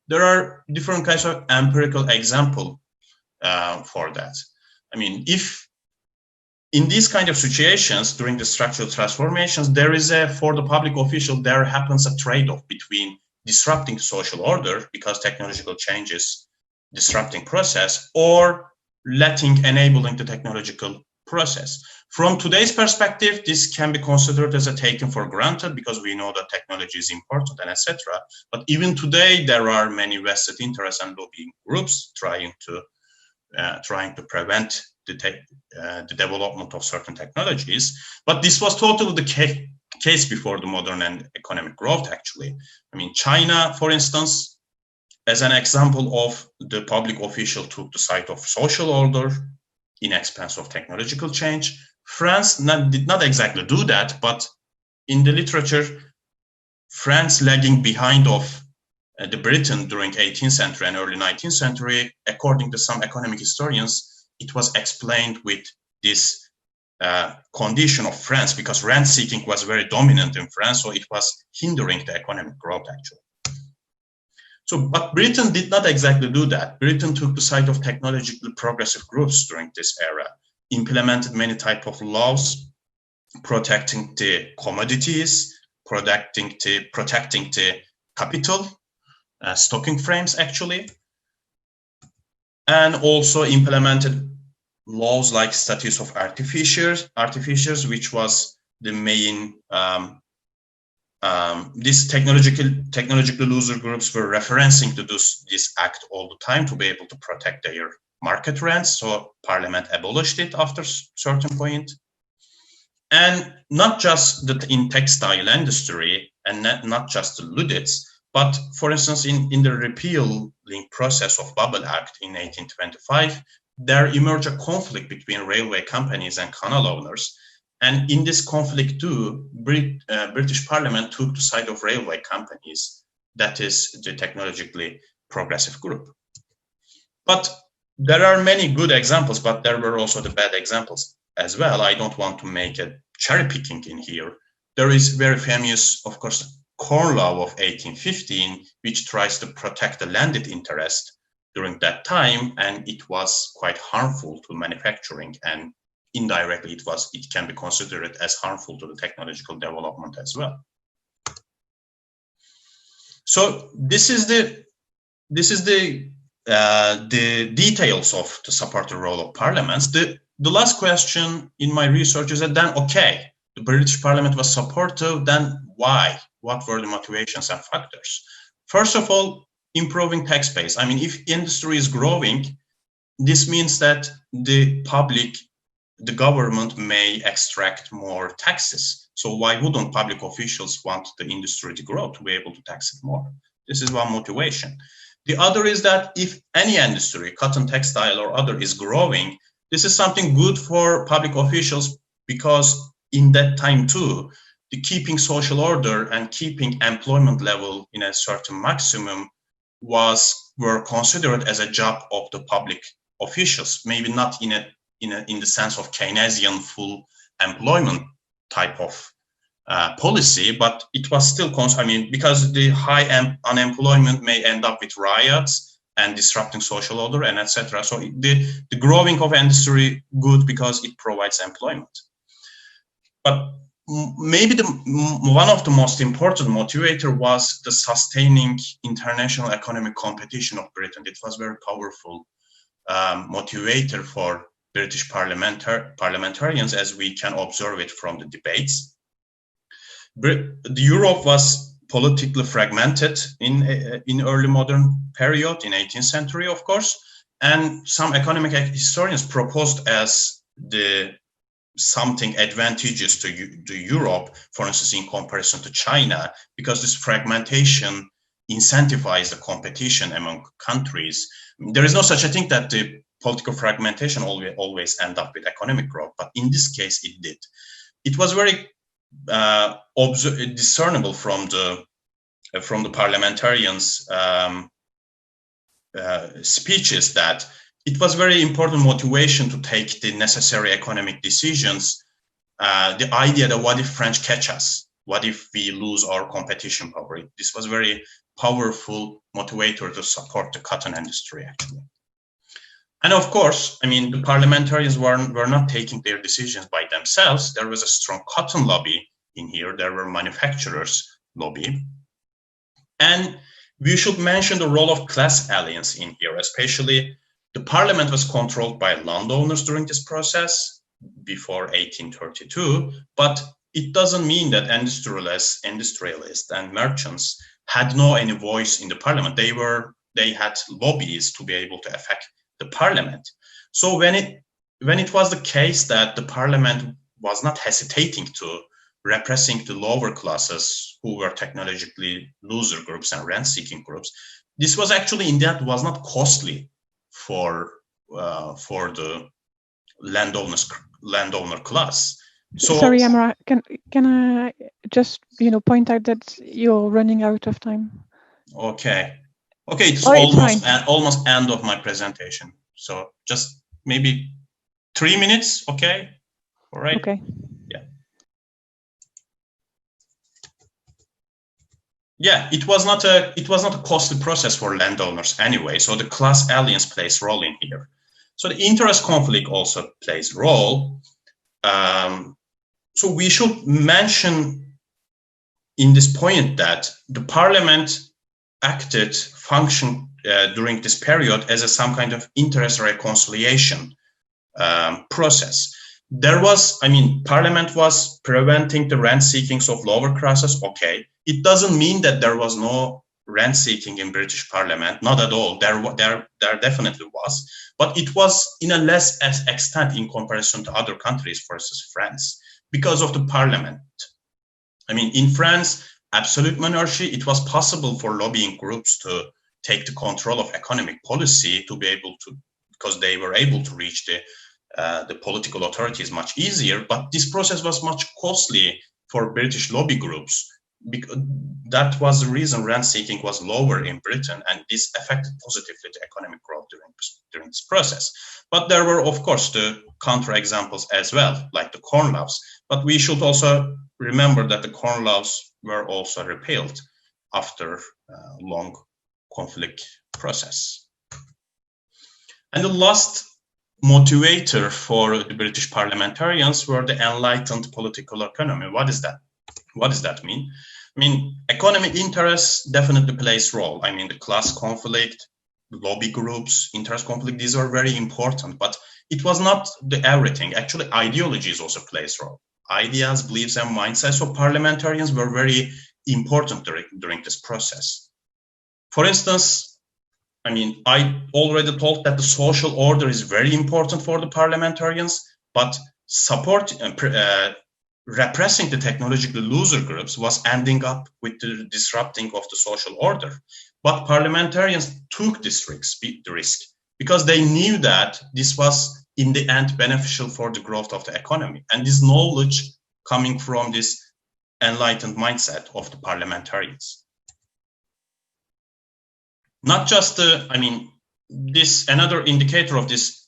There are different kinds of empirical examples for that. I mean, if in these kind of situations during the structural transformations, there is for the public official, there happens a trade-off between disrupting social order because technological changes disrupting process or enabling the technological process. From today's perspective, this can be considered as a taken for granted because we know that technology is important and etc. But even today, there are many vested interests and lobbying groups trying to prevent the development of certain technologies. But this was totally the case before the modern and economic growth, actually. I mean, China, for instance, as an example of the public official took the side of social order in expense of technological change. France did not exactly do that, but in the literature, France lagging behind of the Britain during 18th century and early 19th century, according to some economic historians, it was explained with this condition of France because rent seeking was very dominant in France, so it was hindering the economic growth actually. So, but Britain did not exactly do that. Britain took the side of technologically progressive groups during this era, implemented many types of laws, protecting the commodities, protecting the capital, stocking frames actually, and also implemented laws like statutes of artificers, which was the main these technologically loser groups were referencing to this act all the time to be able to protect their market rents. So Parliament abolished it after a certain point. And not just that in textile industry and not just the Luddites, But for instance, in the repealing process of Bubble Act in 1825, there emerged a conflict between railway companies and canal owners. And in this conflict too, British Parliament took the side of railway companies, that is the technologically progressive group. But there are many good examples, but there were also the bad examples as well. I don't want to make a cherry picking in here. There is very famous, of course, Corn Law of 1815, which tries to protect the landed interest during that time, and it was quite harmful to manufacturing, and indirectly it can be considered as harmful to the technological development as well. So this is the details of the supportive role of parliaments. The last question in my research is that then, okay, the British Parliament was supportive, then why? What were the motivations and factors? First of all, improving tax base. I mean, if industry is growing, this means that the government may extract more taxes. So why wouldn't public officials want the industry to grow, to be able to tax it more? This is one motivation. The other is that if any industry, cotton, textile, or other, is growing, this is something good for public officials, because in that time too, the keeping social order and keeping employment level in a certain maximum were considered as a job of the public officials. Maybe not in the sense of Keynesian full employment type of policy, but it was still, because the high unemployment may end up with riots and disrupting social order and etc. So the growing of industry good because it provides employment. But maybe one of the most important motivator was the sustaining international economic competition of Britain. It was very powerful motivator for British parliamentarians, as we can observe it from the debates. Europe was politically fragmented in early modern period, in 18th century, of course, and some economic historians proposed as something advantageous to Europe, for instance, in comparison to China, because this fragmentation incentivized the competition among countries. There is no such a thing that the political fragmentation always end up with economic growth, but in this case it did. It was very discernible from the parliamentarians' speeches that it was very important motivation to take the necessary economic decisions. The idea that what if French catch us? What if we lose our competition power? This was very powerful motivator to support the cotton industry, actually. And of course, the parliamentarians were not taking their decisions by themselves. There was a strong cotton lobby in here. There were manufacturers lobby. And we should mention the role of class alliance in here, especially the parliament was controlled by landowners during this process before 1832, but it doesn't mean that industrialists and merchants had any voice in the parliament. They had lobbies to be able to affect the parliament. So when it was the case that the parliament was not hesitating to repressing the lower classes who were technologically loser groups and rent-seeking groups, this was actually was not costly for the landowner class. So, sorry, Amra, can I just point out that you're running out of time? Okay, it's almost end of my presentation. So just maybe 3 minutes, okay? All right. Okay. Yeah, it was not a costly process for landowners anyway. So the class alliance plays role in here. So the interest conflict also plays role. So we should mention in this point that the parliament functioned during this period as some kind of interest reconciliation process. There was, parliament was preventing the rent seekings of lower classes. Okay, it doesn't mean that there was no rent seeking in British Parliament. Not at all. There definitely was, but it was in a less extent in comparison to other countries, for instance, France, because of the parliament. In France, absolute monarchy, it was possible for lobbying groups to take the control of economic policy, to be able to, because they were able to reach the political authorities much easier. But this process was much costly for British lobby groups. Because that was the reason rent-seeking was lower in Britain, and this affected positively the economic growth during this process. But there were, of course, the counterexamples as well, like the Corn Laws. But we should also remember that the Corn Laws were also repealed after a long conflict process. And the last motivator for the British parliamentarians were the enlightened political economy. What is that? What does that mean? I mean, economic interests definitely plays role. I mean, the class conflict, lobby groups, interest conflict, these are very important, but it was not the everything. Actually, ideologies also plays role. Ideas, beliefs, and mindsets of parliamentarians were very important during this process. For instance, I mean, I already told that the social order is very important for the parliamentarians, but repressing the technological loser groups was ending up with the disrupting of the social order. But parliamentarians took this risk because they knew that this was in the end beneficial for the growth of the economy. And this knowledge coming from this enlightened mindset of the parliamentarians. Not just this another indicator of this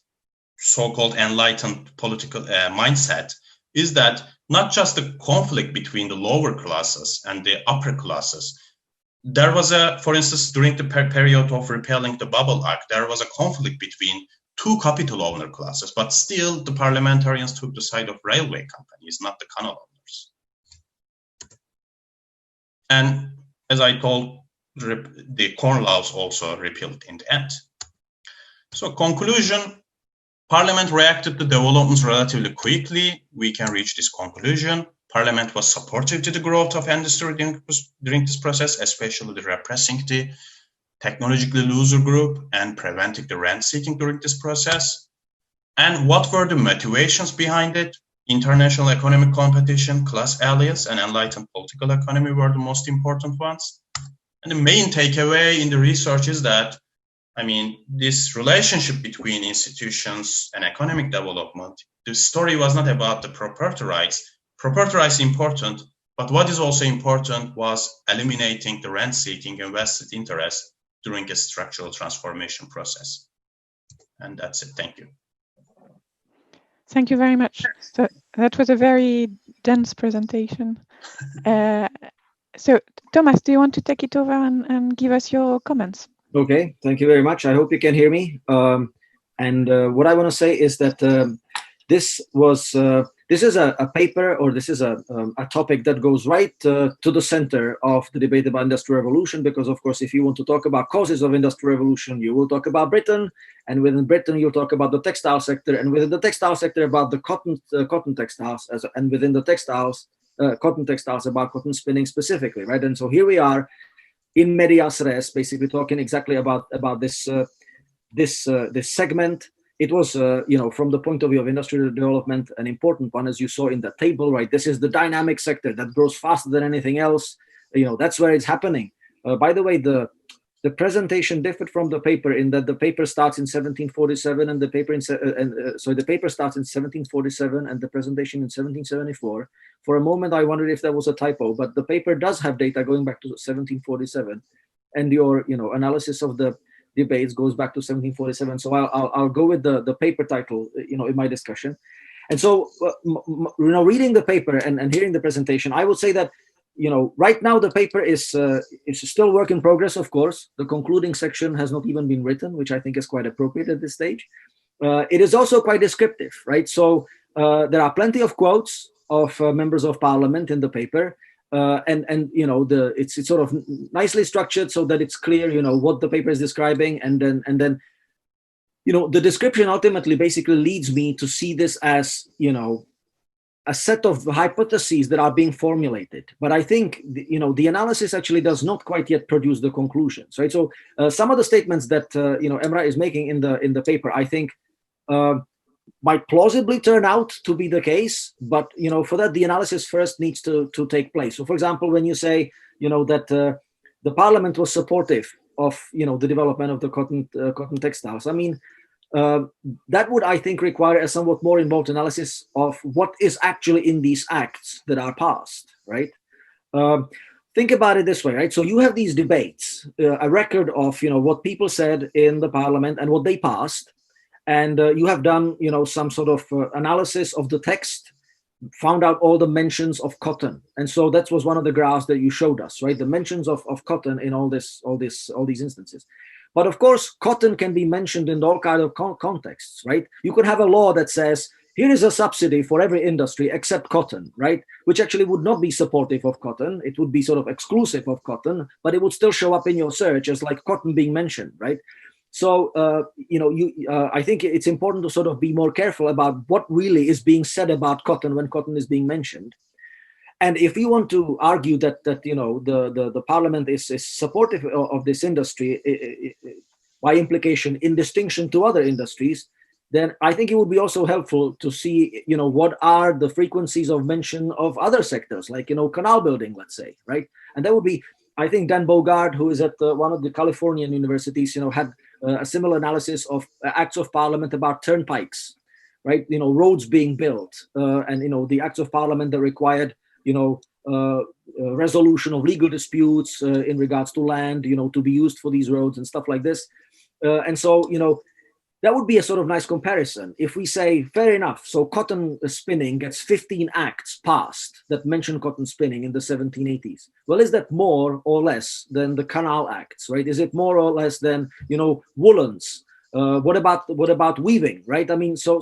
so-called enlightened political mindset is that not just the conflict between the lower classes and the upper classes. There was for instance, during the period of repealing the Bubble Act, there was a conflict between two capital owner classes, but still the parliamentarians took the side of railway companies, not the canal owners. And as I told, the Corn Laws also repealed in the end. So conclusion, Parliament reacted to developments relatively quickly. We can reach this conclusion. Parliament was supportive to the growth of industry during this process, especially the repressing the technologically loser group and preventing the rent seeking during this process. And what were the motivations behind it? International economic competition, class alliance, and enlightened political economy were the most important ones. And the main takeaway in the research is that this relationship between institutions and economic development, the story was not about the property rights. Property rights important, but what is also important was eliminating the rent-seeking and vested interest during a structural transformation process. And that's it. Thank you. Thank you very much. So that was a very dense presentation. So Thomas, do you want to take it over and give us your comments? Okay, thank you very much. I hope you can hear me. What I want to say is that this is a paper, or this is a topic that goes right to the center of the debate about Industrial Revolution, because of course, if you want to talk about causes of Industrial Revolution, you will talk about Britain, and within Britain, you'll talk about the textile sector, and within the textile sector, about the cotton textiles, and within the textiles, cotton textiles, about cotton spinning specifically, right? And so here we are, in medias res, basically talking exactly about this this segment. It was, from the point of view of industrial development, an important one, as you saw in the table, right? This is the dynamic sector that grows faster than anything else. That's where it's happening. By the way, the presentation differed from the paper in that the paper starts in 1747 and the paper the paper starts in 1747 and the presentation in 1774. For a moment, I wondered if there was a typo, but the paper does have data going back to 1747, and your analysis of the debates goes back to 1747. So I'll go with the paper title in my discussion. And so reading the paper and hearing the presentation, I would say that right now the paper is still work in progress. Of course, the concluding section has not even been written, which I think is quite appropriate at this stage. It is also quite descriptive, right? So there are plenty of quotes of members of parliament in the paper, it's sort of nicely structured so that it's clear, what the paper is describing, and then the description ultimately basically leads me to see this as a set of hypotheses that are being formulated. But I think the analysis actually does not quite yet produce the conclusions, right? So some of the statements that Emrah is making in the paper, I think might plausibly turn out to be the case, but for that the analysis first needs to take place. So, for example, when you say that the parliament was supportive of the development of the cotton textiles, I mean, that would, I think, require a somewhat more involved analysis of what is actually in these acts that are passed, right? Think about it this way, right? So you have these debates, a record of what people said in the parliament and what they passed, and you have done some sort of analysis of the text, found out all the mentions of cotton, and so that was one of the graphs that you showed us, right? The mentions of cotton in all these instances. But of course, cotton can be mentioned in all kinds of contexts, right? You could have a law that says, here is a subsidy for every industry except cotton, right? Which actually would not be supportive of cotton. It would be sort of exclusive of cotton, but it would still show up in your search as like cotton being mentioned, right? So, I think it's important to sort of be more careful about what really is being said about cotton when cotton is being mentioned. And if you want to argue that the parliament is supportive of this industry by implication in distinction to other industries, then I think it would be also helpful to see what are the frequencies of mention of other sectors, like canal building, let's say, right? And that would be, I think, Dan Bogard, who is at one of the Californian universities, had a similar analysis of acts of parliament about turnpikes, right? Roads being built, and the acts of parliament that required resolution of legal disputes in regards to land, to be used for these roads and stuff like this. And so, that would be a sort of nice comparison. If we say, fair enough, so cotton spinning gets 15 acts passed that mention cotton spinning in the 1780s. Well, is that more or less than the Canal Acts, right? Is it more or less than, woolens? What about weaving, right? I mean, so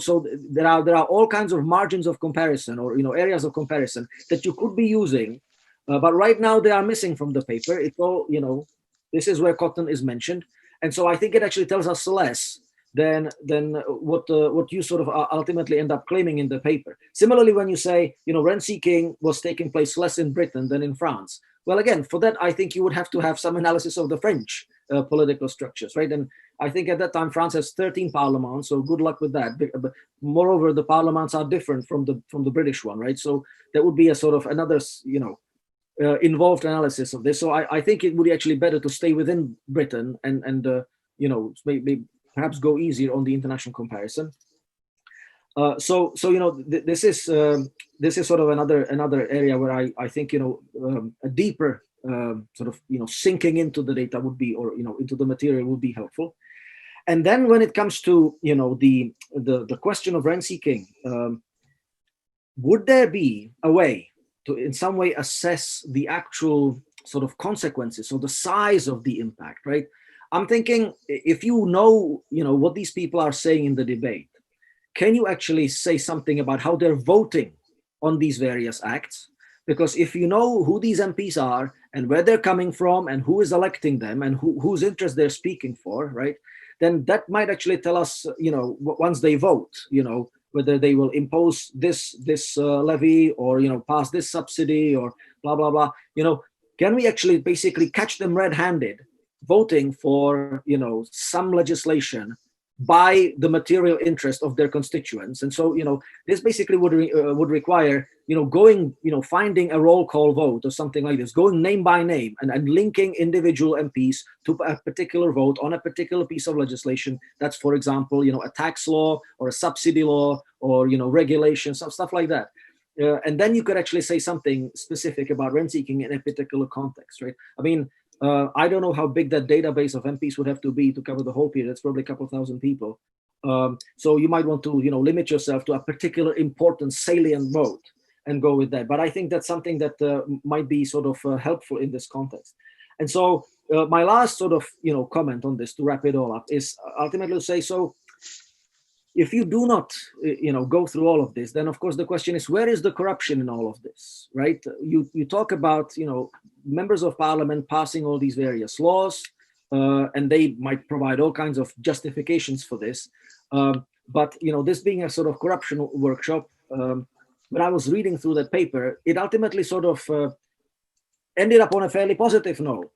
there are all kinds of margins of comparison, or areas of comparison that you could be using, but right now they are missing from the paper. It's all this is where cotton is mentioned, and so I think it actually tells us less than what you sort of ultimately end up claiming in the paper. Similarly, when you say rent seeking was taking place less in Britain than in France, well, again, for that I think you would have to have some analysis of the French political structures, right? And I think at that time France has 13 parliaments, so good luck with that. But moreover, the parliaments are different from the British one, right? So that would be a sort of another involved analysis of this. So I think it would be actually better to stay within Britain and maybe perhaps go easier on the international comparison. So this is sort of another area where I think a deeper sort of sinking into the data would be, or into the material would be helpful. And then when it comes to the question of rent seeking, would there be a way to in some way assess the actual sort of consequences or the size of the impact, right? I'm thinking, if what these people are saying in the debate, can you actually say something about how they're voting on these various acts? Because if you know who these MPs are and where they're coming from and who is electing them and whose interest they're speaking for, right, then that might actually tell us, once they vote, whether they will impose this levy or, pass this subsidy or blah, blah, blah. Can we actually basically catch them red-handed voting for some legislation by the material interest of their constituents? And so this basically would require finding a roll call vote or something like this, going name by name and linking individual MPs to a particular vote on a particular piece of legislation. That's, for example, a tax law or a subsidy law or regulations, stuff like that. And then you could actually say something specific about rent seeking in a particular context, right? I mean, I don't know how big that database of MPs would have to be to cover the whole period. It's probably a couple thousand people. So you might want to, limit yourself to a particular important salient vote and go with that. But I think that's something that might be sort of helpful in this context. And so my last sort of, comment on this to wrap it all up is ultimately to say, so if you do not, go through all of this, then of course the question is, where is the corruption in all of this, right? You talk about, members of parliament passing all these various laws, and they might provide all kinds of justifications for this. But, this being a sort of corruption workshop, when I was reading through that paper, it ultimately sort of ended up on a fairly positive note.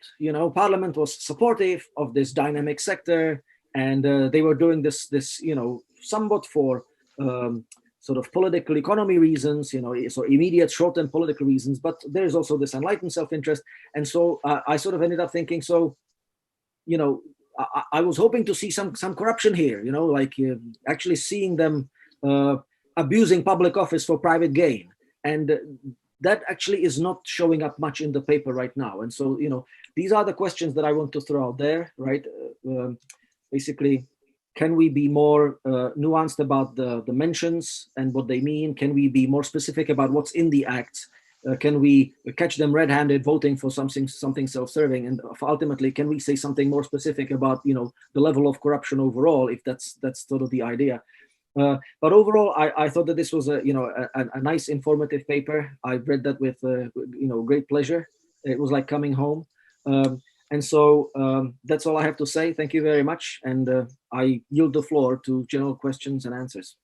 Parliament was supportive of this dynamic sector, and they were doing this somewhat for sort of political economy reasons, so immediate short-term political reasons, but there's also this enlightened self-interest. And so I sort of ended up thinking, so, I was hoping to see some corruption here, like actually seeing them abusing public office for private gain. And that actually is not showing up much in the paper right now. And so, these are the questions that I want to throw out there, right? Basically, can we be more nuanced about the mentions and what they mean? Can we be more specific about what's in the acts? Can we catch them red-handed voting for something self-serving? And ultimately, can we say something more specific about the level of corruption overall, if that's sort of the idea? But overall, I thought that this was a nice informative paper. I read that with great pleasure. It was like coming home. And so that's all I have to say. Thank you very much. And I yield the floor to general questions and answers.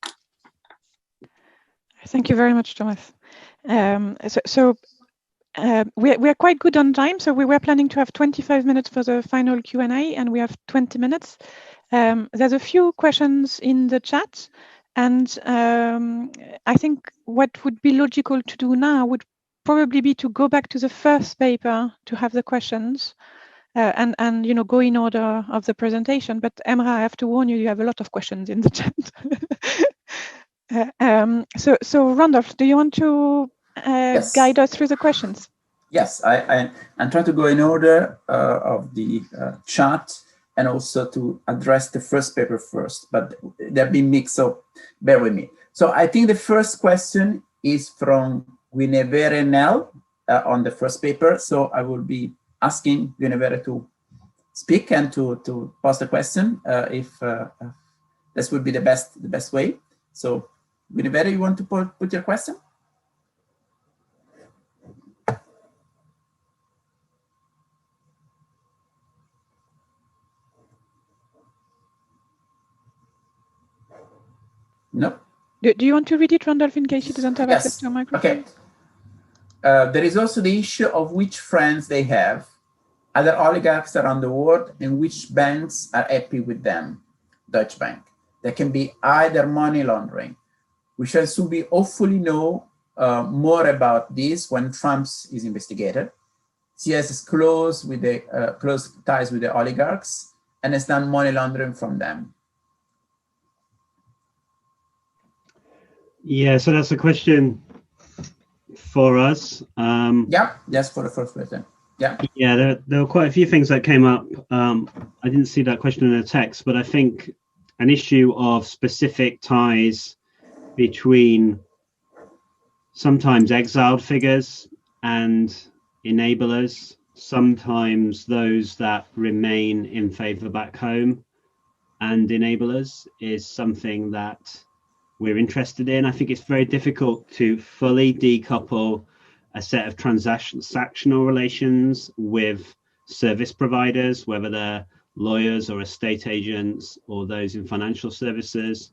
Thank you very much, Thomas. We're quite good on time. So we were planning to have 25 minutes for the final Q&A, and we have 20 minutes. There's a few questions in the chat. And I think what would be logical to do now would probably be to go back to the first paper to have the questions. And go in order of the presentation. But Emra, I have to warn you, you have a lot of questions in the chat. So Randolph, do you want to Yes. guide us through the questions? Yes, I'm trying to go in order of the chat and also to address the first paper first, but they've been mixed, so bear with me. So I think the first question is from Guinevere Nel on the first paper. So I will be asking Guinevere to speak and to pose the question if this would be the best way. So Guinevere, you want to put your question? No. Do you want to read it, Randolph, in case she doesn't have access to a microphone? Okay. There is also the issue of which friends they have, other oligarchs around the world, and which banks are happy with them. Deutsche Bank. There can be either money laundering. We shall soon be hopefully know more about this when Trump is investigated. He has close ties with the oligarchs and has done money laundering from them. Yeah, so that's a question for us. Yeah, that's for the first question. Yeah. Yeah, there were quite a few things that came up. I didn't see that question in the text, but I think an issue of specific ties between sometimes exiled figures and enablers, sometimes those that remain in favor back home and enablers, is something that we're interested in. I think it's very difficult to fully decouple a set of transactional relations with service providers, whether they're lawyers or estate agents or those in financial services,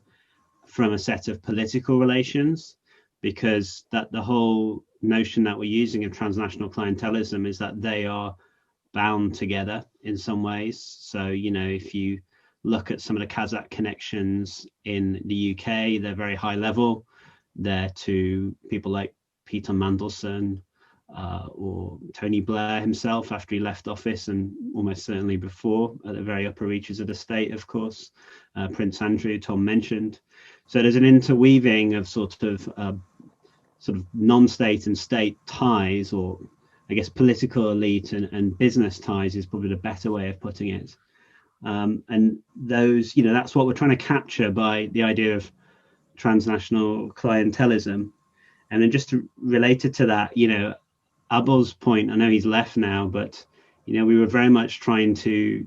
from a set of political relations, because that the whole notion that we're using of transnational clientelism is that they are bound together in some ways. So, if you look at some of the Kazakh connections in the UK, they're very high level. They're to people like Peter Mandelson or Tony Blair himself after he left office, and almost certainly before, at the very upper reaches of the state, of course. Prince Andrew, Tom mentioned. So there's an interweaving of sort of non-state and state ties, or I guess political elite and business ties is probably the better way of putting it. And those, that's what we're trying to capture by the idea of transnational clientelism. And then just related to that, Abel's point, I know he's left now, but, we were very much trying to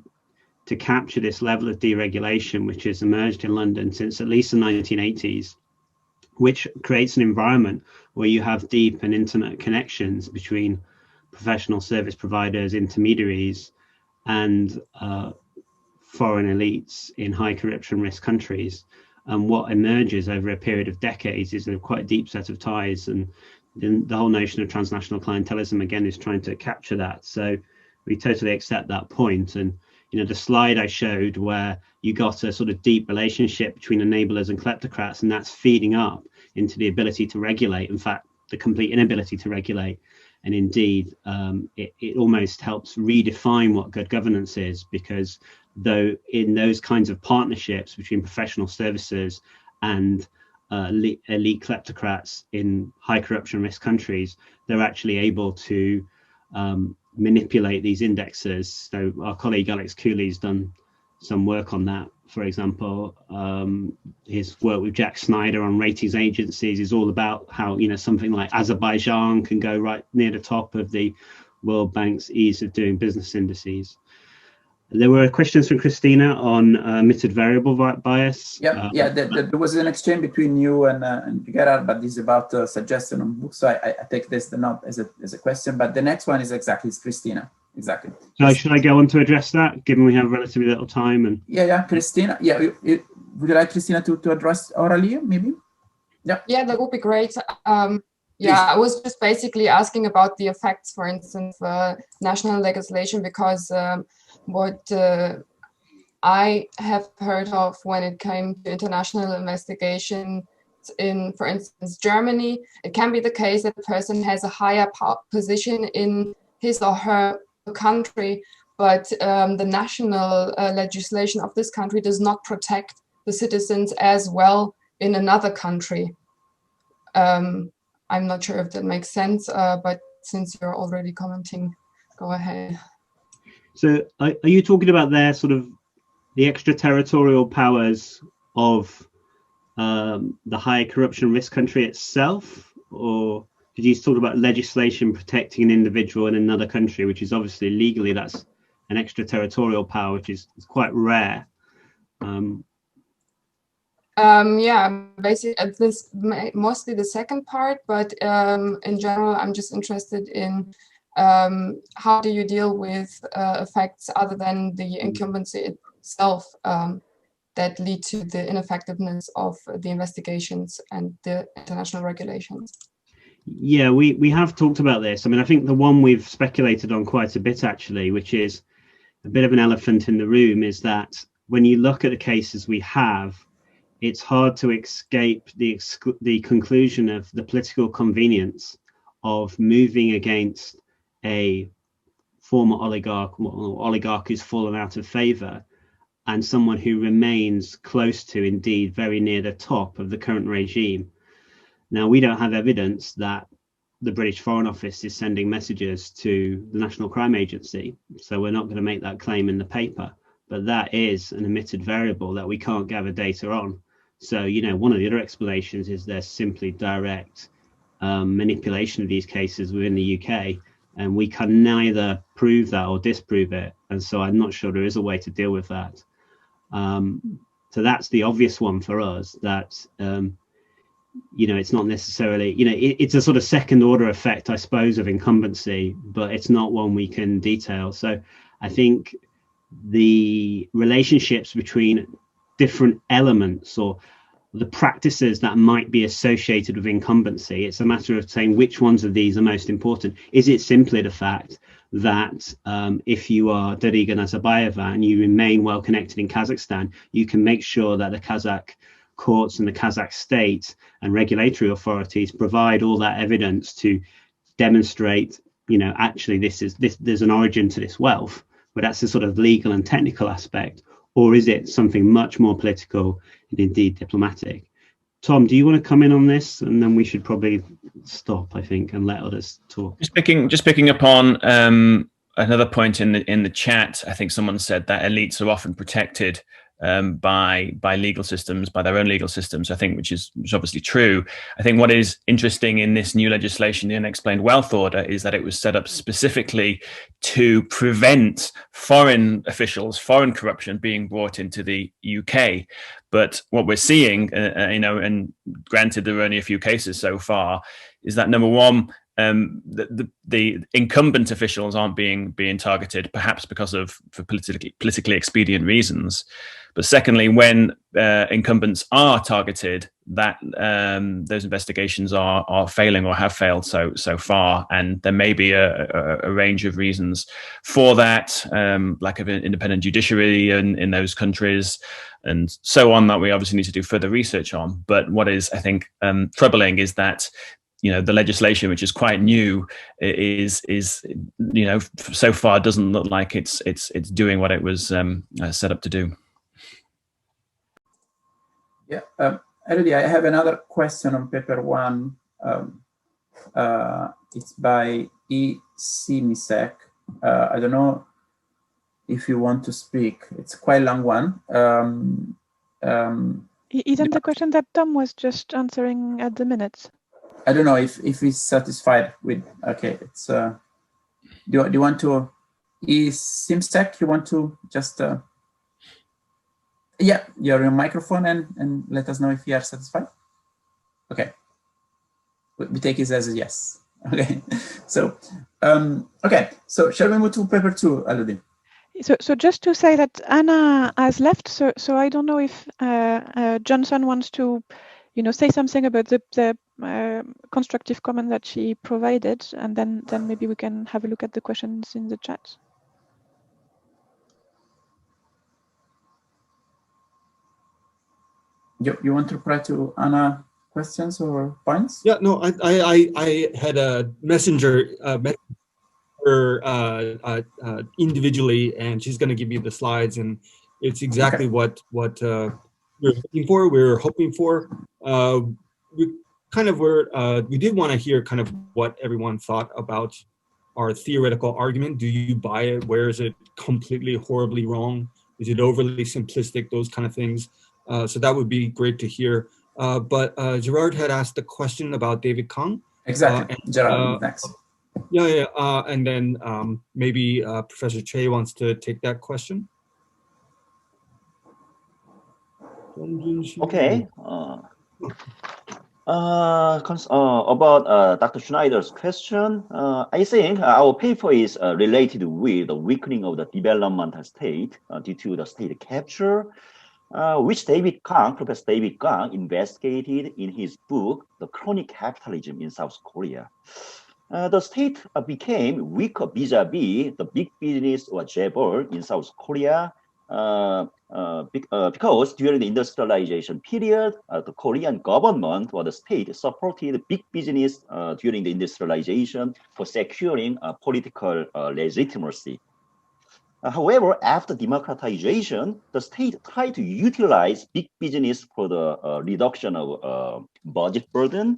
capture this level of deregulation, which has emerged in London since at least the 1980s, which creates an environment where you have deep and intimate connections between professional service providers, intermediaries, and foreign elites in high corruption risk countries. And what emerges over a period of decades is a quite deep set of ties. And the whole notion of transnational clientelism, again, is trying to capture that. So we totally accept that point. And, you know, the slide I showed where you got a sort of deep relationship between enablers and kleptocrats, and that's feeding up into the ability to regulate, in fact, the complete inability to regulate. And indeed, it almost helps redefine what good governance is, because though in those kinds of partnerships between professional services and elite kleptocrats in high corruption risk countries, they're actually able to manipulate these indexes. So our colleague Alex Cooley's done some work on that. For example, his work with Jack Snyder on ratings agencies is all about how, you know, something like Azerbaijan can go right near the top of the World Bank's ease of doing business indices. There were questions from Christina on omitted variable bias. Yeah, there was an exchange between you and Gerard, but this is about suggestion on books. So I take this not as a question, but the next one is exactly Christina. Exactly. So should I go on to address that, given we have relatively little time? And yeah, Christina. Yeah, would you like Christina to address orally, maybe? Yeah, that would be great. Yeah, I was just basically asking about the effects, for instance, national legislation, because what I have heard of when it came to international investigation in, for instance, Germany, it can be the case that the person has a higher position in his or her country, but the national legislation of this country does not protect the citizens as well in another country. I'm not sure if that makes sense, but since you're already commenting, go ahead. So are you talking about their sort of the extraterritorial powers of the high corruption risk country itself, or did you talk about legislation protecting an individual in another country, which is obviously legally that's an extraterritorial power, which is quite rare? Yeah, basically this mostly the second part, but in general, I'm just interested in how do you deal with effects other than the incumbency itself that lead to the ineffectiveness of the investigations and the international regulations? Yeah, we have talked about this. I mean, I think the one we've speculated on quite a bit, actually, which is a bit of an elephant in the room, is that when you look at the cases we have, it's hard to escape the conclusion of the political convenience of moving against a former oligarch or oligarch who's fallen out of favor and someone who remains close to, indeed, very near the top of the current regime. Now, we don't have evidence that the British Foreign Office is sending messages to the National Crime Agency, so we're not going to make that claim in the paper, but that is an omitted variable that we can't gather data on. So, you know, one of the other explanations is there's simply direct manipulation of these cases within the UK, and we can neither prove that or disprove it. And so I'm not sure there is a way to deal with that. So that's the obvious one for us, that, you know, it's not necessarily, you know, it's a sort of second order effect, I suppose, of incumbency, but it's not one we can detail. So I think the relationships between different elements or the practices that might be associated with incumbency, it's a matter of saying which ones of these are most important. Is it simply the fact that if you are Dariga Nazarbayeva and you remain well connected in Kazakhstan, you can make sure that the Kazakh courts and the Kazakh state and regulatory authorities provide all that evidence to demonstrate, you know, actually there's an origin to this wealth, but that's the sort of legal and technical aspect? Or is it something much more political and indeed diplomatic? Tom, do you want to come in on this? And then we should probably stop, I think, and let others talk. Just picking up on another point in the chat. I think someone said that elites are often protected by legal systems, by their own legal systems, I think, which is obviously true. I think what is interesting in this new legislation, the Unexplained Wealth Order, is that it was set up specifically to prevent foreign officials, foreign corruption being brought into the UK. But what we're seeing, you know, and granted there are only a few cases so far, is that number one, the incumbent officials aren't being targeted, perhaps because of for politically expedient reasons. But secondly, when incumbents are targeted, that those investigations are failing or have failed so far, and there may be a range of reasons for that, lack of an independent judiciary in those countries, and so on, that we obviously need to do further research on. But what is, I think, troubling is that, you know, the legislation, which is quite new, is you know, so far doesn't look like it's doing what it was set up to do. Yeah, Elodie, I have another question on paper 1. It's by E. Simisek. I don't know if you want to speak. It's quite a long one. Isn't the question that Tom was just answering at the minutes? I don't know if he's satisfied with. Okay, it's. Do you want to? E. Simsek, you want to just? Yeah, your microphone and let us know if you are satisfied. Okay, we take it as a yes. Okay, so okay, so shall we move to paper 2, Elodie? So just to say that Anna has left, so I don't know if Johnson wants to, you know, say something about the constructive comment that she provided, and then maybe we can have a look at the questions in the chat. You want to reply to Anna questions or points? Yeah, no, I had a messenger her individually, and she's going to give me the slides, and it's exactly Okay. what we're looking for. We're hoping for. We kind of were. We did want to hear kind of what everyone thought about our theoretical argument. Do you buy it? Where is it completely horribly wrong? Is it overly simplistic? Those kind of things. So that would be great to hear. But Gerard had asked a question about David Kang. Exactly, Gerard, next. Yeah, and then maybe Professor Che wants to take that question. Okay. About Dr. Schneider's question, I think our paper is related with the weakening of the developmental state due to the state capture, which Professor David Kang investigated in his book, The Chronic Capitalism in South Korea. The state became weaker vis-a-vis the big business or chaebol in South Korea because during the industrialization period, the Korean government or the state supported big business during the industrialization for securing political legitimacy. However, after democratization, the state tried to utilize big business for the reduction of budget burden.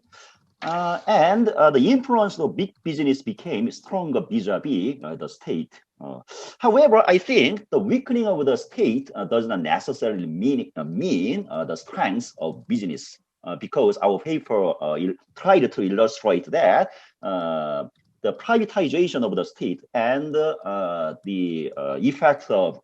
And the influence of big business became stronger vis-a-vis the state. However, I think the weakening of the state does not necessarily mean the strength of business, because our paper tried to illustrate that the privatization of the state and the effects of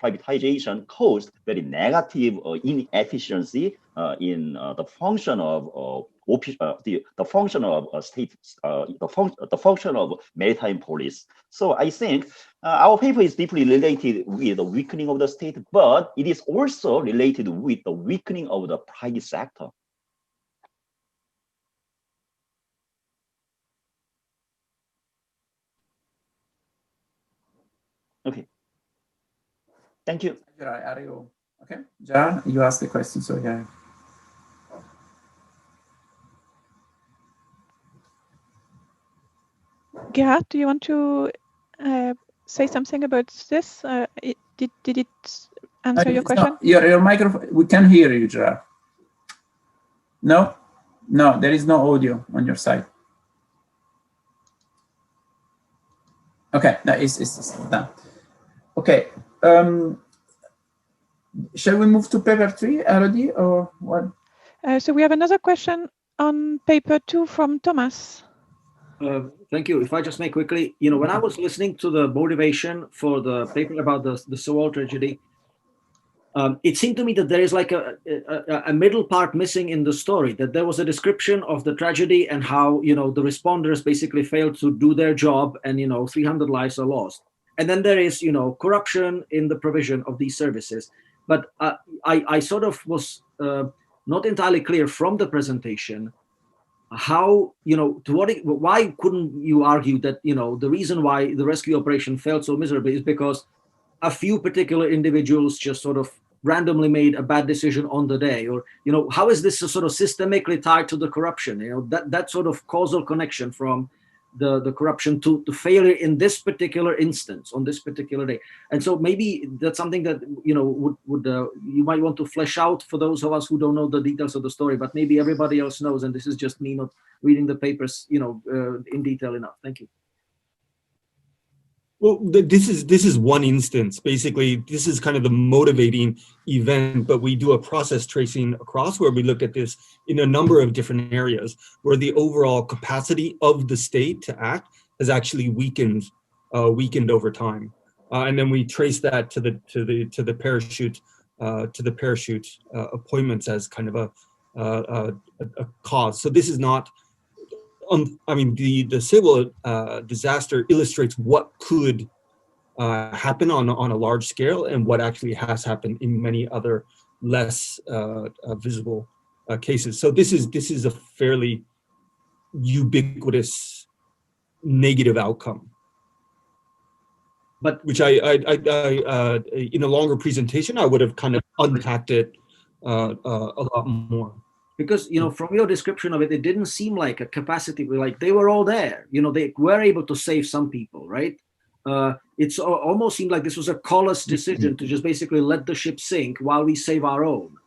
privatization caused very negative inefficiency in the function of the function of state, the function of maritime police. So I think our paper is deeply related with the weakening of the state, but it is also related with the weakening of the private sector. Okay. Thank you. Are you okay? Gerard, you asked the question, so yeah. Gerard, do you want to say something about this? Did it answer your question? No, your microphone, we can hear you, Gerard. No, there is no audio on your side. Okay, that is done. Okay, shall we move to paper 3, Elodie, or what? So we have another question on paper 2 from Thomas. Thank you. If I just may quickly, you know, when I was listening to the motivation for the paper about the Sewol tragedy, it seemed to me that there is like a middle part missing in the story, that there was a description of the tragedy and how, you know, the responders basically failed to do their job and, you know, 300 lives are lost. And then there is, you know, corruption in the provision of these services. But I sort of was not entirely clear from the presentation how, you know, why couldn't you argue that, you know, the reason why the rescue operation failed so miserably is because a few particular individuals just sort of randomly made a bad decision on the day? Or, you know, how is this sort of systemically tied to the corruption? You know, that sort of causal connection from the corruption to failure in this particular instance on this particular day. And so maybe that's something that, you know, would you might want to flesh out for those of us who don't know the details of the story, but maybe everybody else knows, and this is just me not reading the papers, you know, in detail enough. Thank you. Well, this is one instance. Basically, this is kind of the motivating event, but we do a process tracing across where we look at this in a number of different areas where the overall capacity of the state to act has actually weakened over time, and then we trace that to the parachute appointments as kind of a cause. So this is not. I mean, the civil disaster illustrates what could happen on a large scale and what actually has happened in many other less visible cases. So this is a fairly ubiquitous negative outcome, but which I in a longer presentation I would have kind of unpacked it a lot more. Because, you know, from your description of it, it didn't seem like a capacity, like they were all there, you know, they were able to save some people, right? It's almost seemed like this was a callous decision to just basically let the ship sink while we save our own.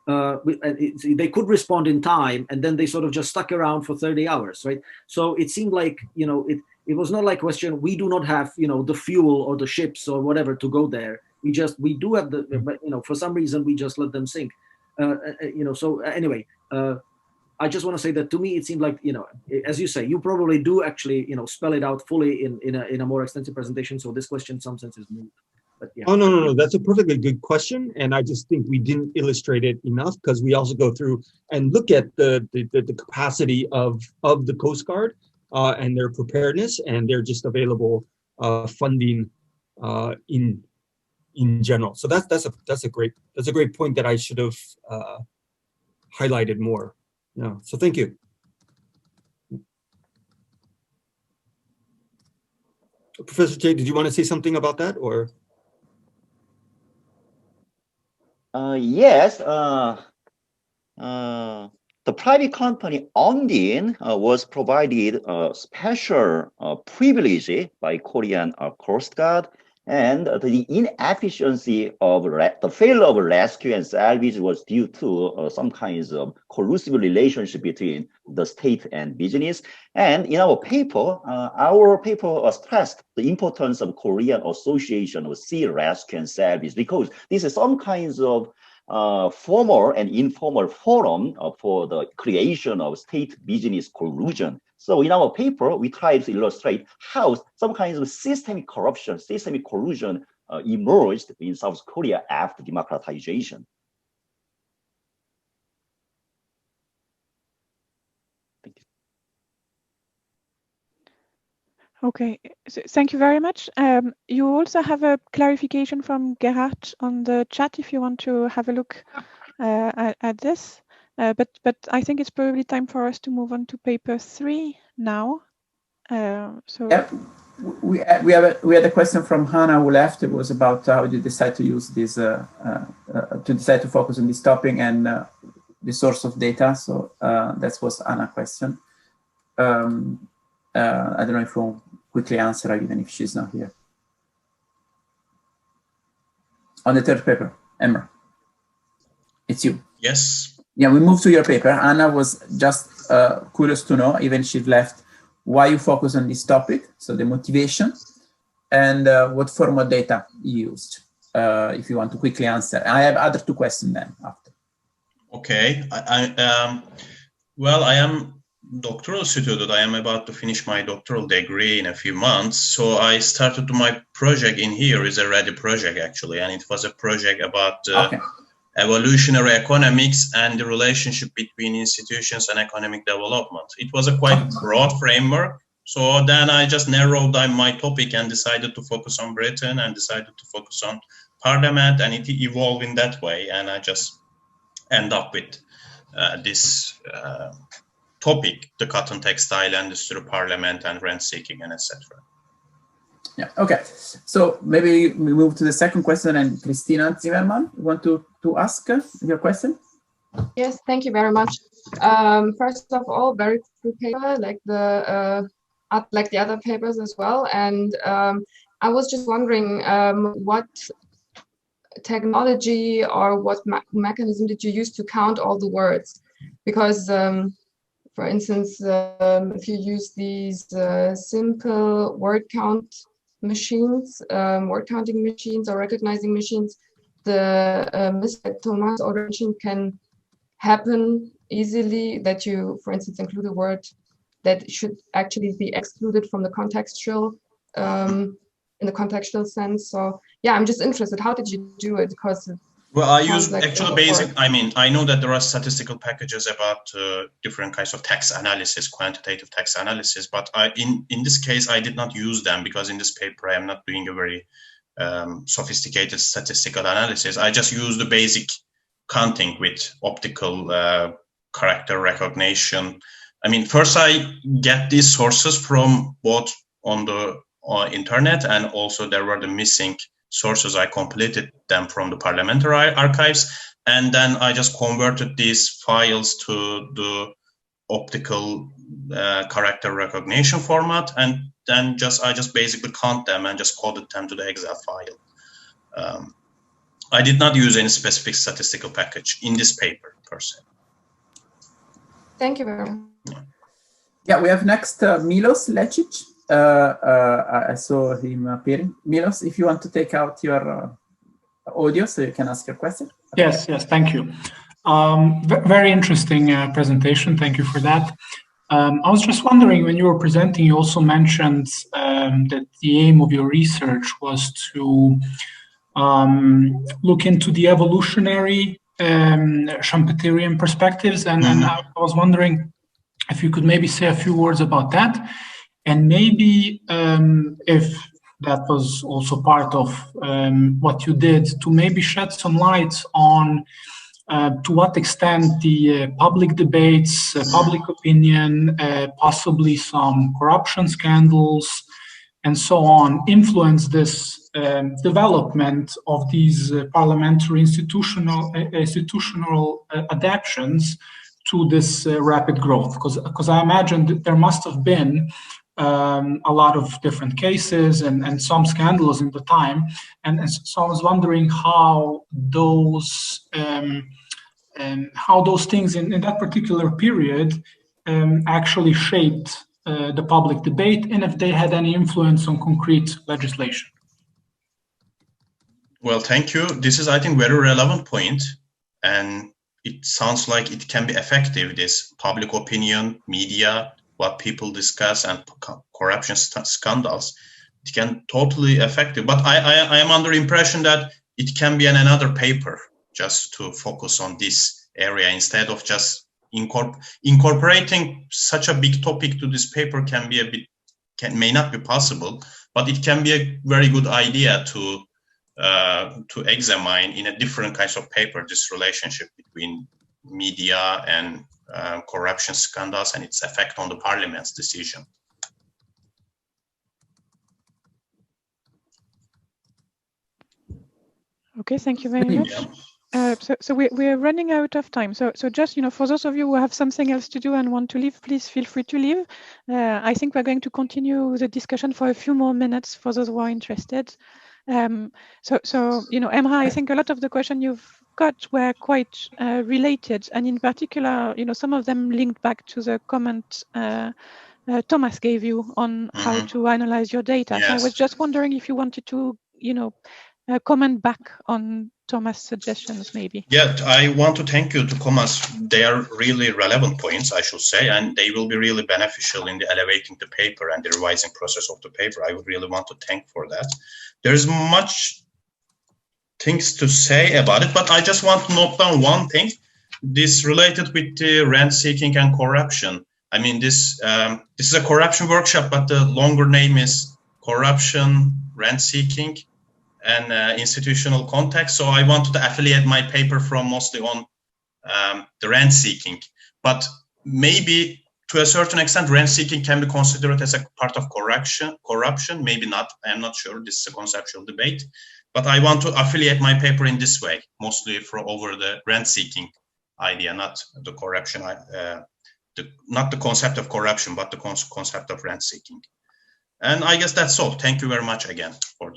They could respond in time, and then they sort of just stuck around for 30 hours, right? So it seemed like, you know, it was not like question, we do not have, you know, the fuel or the ships or whatever to go there. We do have but, you know, for some reason we just let them sink. You know, so anyway, I just want to say that to me, it seemed like, you know, as you say, you probably do actually, you know, spell it out fully in a more extensive presentation. So this question in some sense is moot. But yeah. Oh, no. That's a perfectly good question. And I just think we didn't illustrate it enough because we also go through and look at the capacity of the Coast Guard and their preparedness and their just available funding in general. So that's a great point that I should have highlighted more. Yeah. So thank you. Professor Jay, did you want to say something about that, or? Yes. The private company Undine was provided a special privilege by Korean Coast Guard, and the inefficiency of the failure of rescue and salvage was due to some kinds of collusive relationship between the state and business. And in our paper stressed the importance of Korean Association of Sea Rescue and Salvage, because this is some kinds of formal and informal forum for the creation of state business collusion. So in our paper, we try to illustrate how some kinds of systemic corruption, systemic collusion emerged in South Korea after democratization. Thank you. Okay, so thank you very much. You also have a clarification from Gerhard on the chat if you want to have a look at this. But I think it's probably time for us to move on to paper 3 now. So yeah, we had a question from Hannah who left. It was about how you decide to use this to decide to focus on this topic and the source of data. So that was Anna's question. I don't know if we'll quickly answer her, even if she's not here. On the third paper, Emma, it's you. Yes. Yeah, we moved to your paper. Anna was just curious to know, even she left, why you focus on this topic, so the motivation, and what form of data you used, if you want to quickly answer. I have other 2 questions then after. Okay. Well, I am doctoral student. I am about to finish my doctoral degree in a few months. So I started my project in here is a ready project actually, and it was a project about evolutionary economics and the relationship between institutions and economic development. It was a quite broad framework. So then I just narrowed down my topic and decided to focus on Britain and decided to focus on Parliament, and it evolved in that way. And I just end up with this topic, the cotton textile industry, Parliament, and rent seeking, and etc. Yeah. Okay. So maybe we move to the second question, and Christina Zimmermann, you want to ask your question? Yes. Thank you very much. First of all, very cool paper, like the other papers as well, and I was just wondering what technology or what mechanism did you use to count all the words? Because for instance, if you use these simple word count machines, word counting machines or recognizing machines, the mistake Thomas already mentioned can happen easily, that you, for instance, include a word that should actually be excluded from the contextual, in the contextual sense. So yeah, I'm just interested, how did you do it? Because well, I use like actually basic, I mean, I know that there are statistical packages about different kinds of text analysis, quantitative text analysis, but in this case, I did not use them because in this paper, I am not doing a very sophisticated statistical analysis. I just use the basic counting with optical character recognition. I mean, first I get these sources from both on the internet, and also there were the missing sources. I completed them from the parliamentary archives, and then I just converted these files to the optical character recognition format, and then I just basically count them and just coded them to the Excel file. I did not use any specific statistical package in this paper per se. Thank you very much. Yeah, we have next Milos Lecic. I saw him appearing. Milos, if you want to take out your audio so you can ask your question. Yes, thank you. Very interesting presentation. Thank you for that. I was just wondering, when you were presenting, you also mentioned that the aim of your research was to look into the evolutionary Schumpeterian perspectives, and I was wondering if you could maybe say a few words about that, and maybe if that was also part of what you did, to maybe shed some light on to what extent the public debates, public opinion, possibly some corruption scandals, and so on, influence this development of these parliamentary institutional adaptations to this rapid growth. Because I imagine that there must have been a lot of different cases and some scandals in the time, and so I was wondering how those things in that particular period actually shaped the public debate, and if they had any influence on concrete legislation. Well, thank you. This is, I think, very relevant point, and it sounds like it can be effective, this public opinion, media, what people discuss, and corruption scandals. It can totally effective, but I am under impression that it can be another paper just to focus on this area instead of just incorporating such a big topic to this paper can be a bit, may not be possible, but it can be a very good idea to examine in a different kinds of paper this relationship between media and corruption scandals and its effect on the parliament's decision. Okay, thank you very much. So we're running out of time. So just, for those of you who have something else to do and want to leave, please feel free to leave. I think we're going to continue the discussion for a few more minutes for those who are interested. Emrah, I think a lot of the questions you've got were quite related, and in particular, some of them linked back to the comment Thomas gave you on how to analyze your data. Yes. So I was just wondering if you wanted to, comment back on Thomas' suggestions, maybe. Yeah, I want to thank you to Thomas. They are really relevant points, I should say, and they will be really beneficial in the elevating the paper and the revising process of the paper. I would really want to thank for that. There's much things to say about it, but I just want to note down one thing. This related with the rent seeking and corruption. I mean, this is a corruption workshop, but the longer name is corruption, rent seeking, and institutional context. So I wanted to affiliate my paper from mostly on the rent seeking, but maybe to a certain extent, rent seeking can be considered as a part of corruption, maybe not. I'm not sure. This is a conceptual debate, but I want to affiliate my paper in this way, mostly over the rent seeking idea, not the corruption, not the concept of corruption, but the concept of rent seeking. And I guess that's all. Thank you very much again for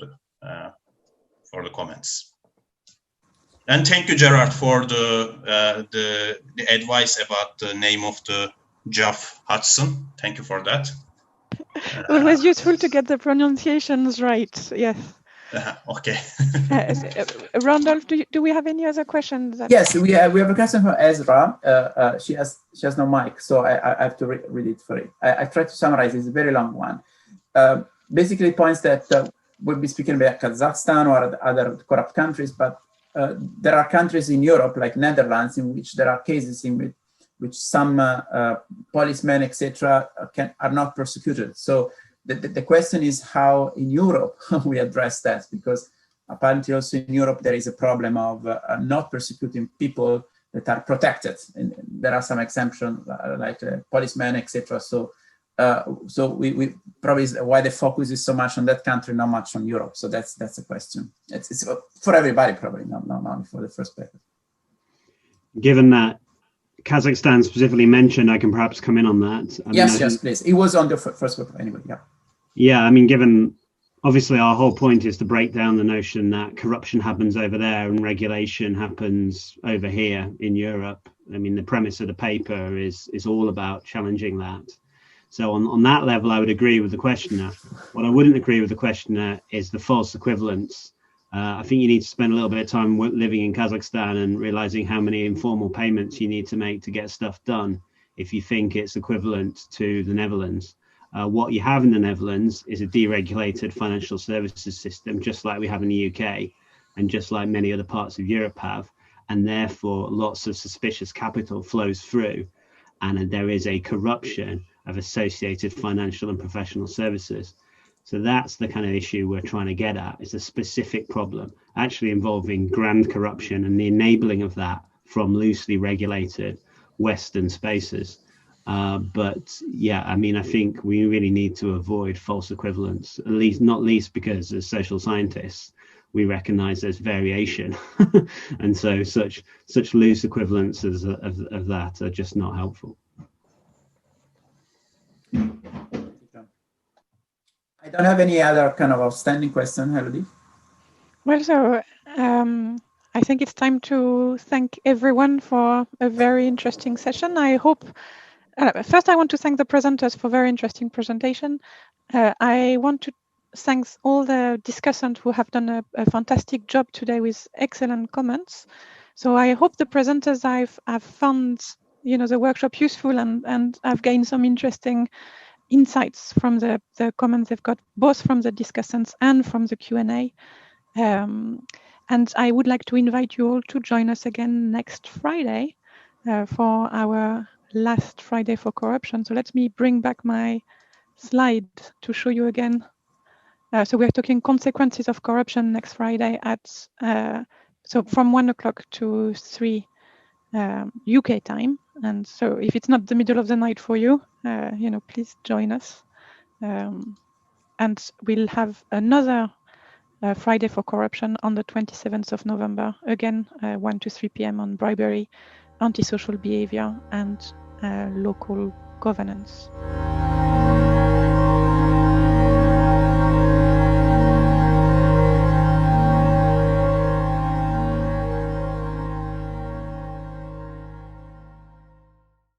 the comments. And thank you, Gerard, for the advice about the name of the Jeff Hudson. Thank you for that. Always useful to get the pronunciations right. Yes. Okay. Randolph, do we have any other questions? Yes, we have a question from Ezra. She has no mic, so I have to read it for it. I try to summarize. It's a very long one. Basically, points that we'll be speaking about Kazakhstan or other corrupt countries, but there are countries in Europe, like Netherlands, in which there are cases in which some policemen, etc., are not persecuted. So the question is how in Europe we address that, because apparently also in Europe there is a problem of not persecuting people that are protected, and there are some exemptions like policemen, etc. So we probably is why the focus is so much on that country, not much on Europe. So that's a question. It's for everybody probably, not only for the first paper. Given that Kazakhstan specifically mentioned, I can perhaps come in on that. Yes, please. It was on the first paper anyway. Yeah. Yeah, I mean, given obviously our whole point is to break down the notion that corruption happens over there and regulation happens over here in Europe. I mean, the premise of the paper is all about challenging that. So on that level, I would agree with the questioner. What I wouldn't agree with the questioner is the false equivalence. I think you need to spend a little bit of time living in Kazakhstan and realizing how many informal payments you need to make to get stuff done if you think it's equivalent to the Netherlands. What you have in the Netherlands is a deregulated financial services system, just like we have in the UK and just like many other parts of Europe have. And therefore, lots of suspicious capital flows through. And there is a corruption of associated financial and professional services. So that's the kind of issue we're trying to get at. It's a specific problem actually involving grand corruption and the enabling of that from loosely regulated Western spaces. But yeah, I mean, I think we really need to avoid false equivalence, at least, not least because as social scientists, we recognize there's variation. And so such loose equivalences of that are just not helpful. I don't have any other kind of outstanding question, Elodie. Well, so I think it's time to thank everyone for a very interesting session. I hope, first I want to thank the presenters for very interesting presentation. I want to thank all the discussants who have done a fantastic job today with excellent comments. So I hope the presenters have found the workshop useful and I've gained some interesting insights from the comments they've got, both from the discussants and from the Q&A. And I would like to invite you all to join us again next Friday for our last Friday for corruption. So let me bring back my slide to show you again. So we're talking consequences of corruption next Friday at so from 1 o'clock to 3 UK time. And so if it's not the middle of the night for you, please join us. And we'll have another Friday for corruption on the 27th of November, again 1 to 3 p.m. on bribery, antisocial behavior, and local governance.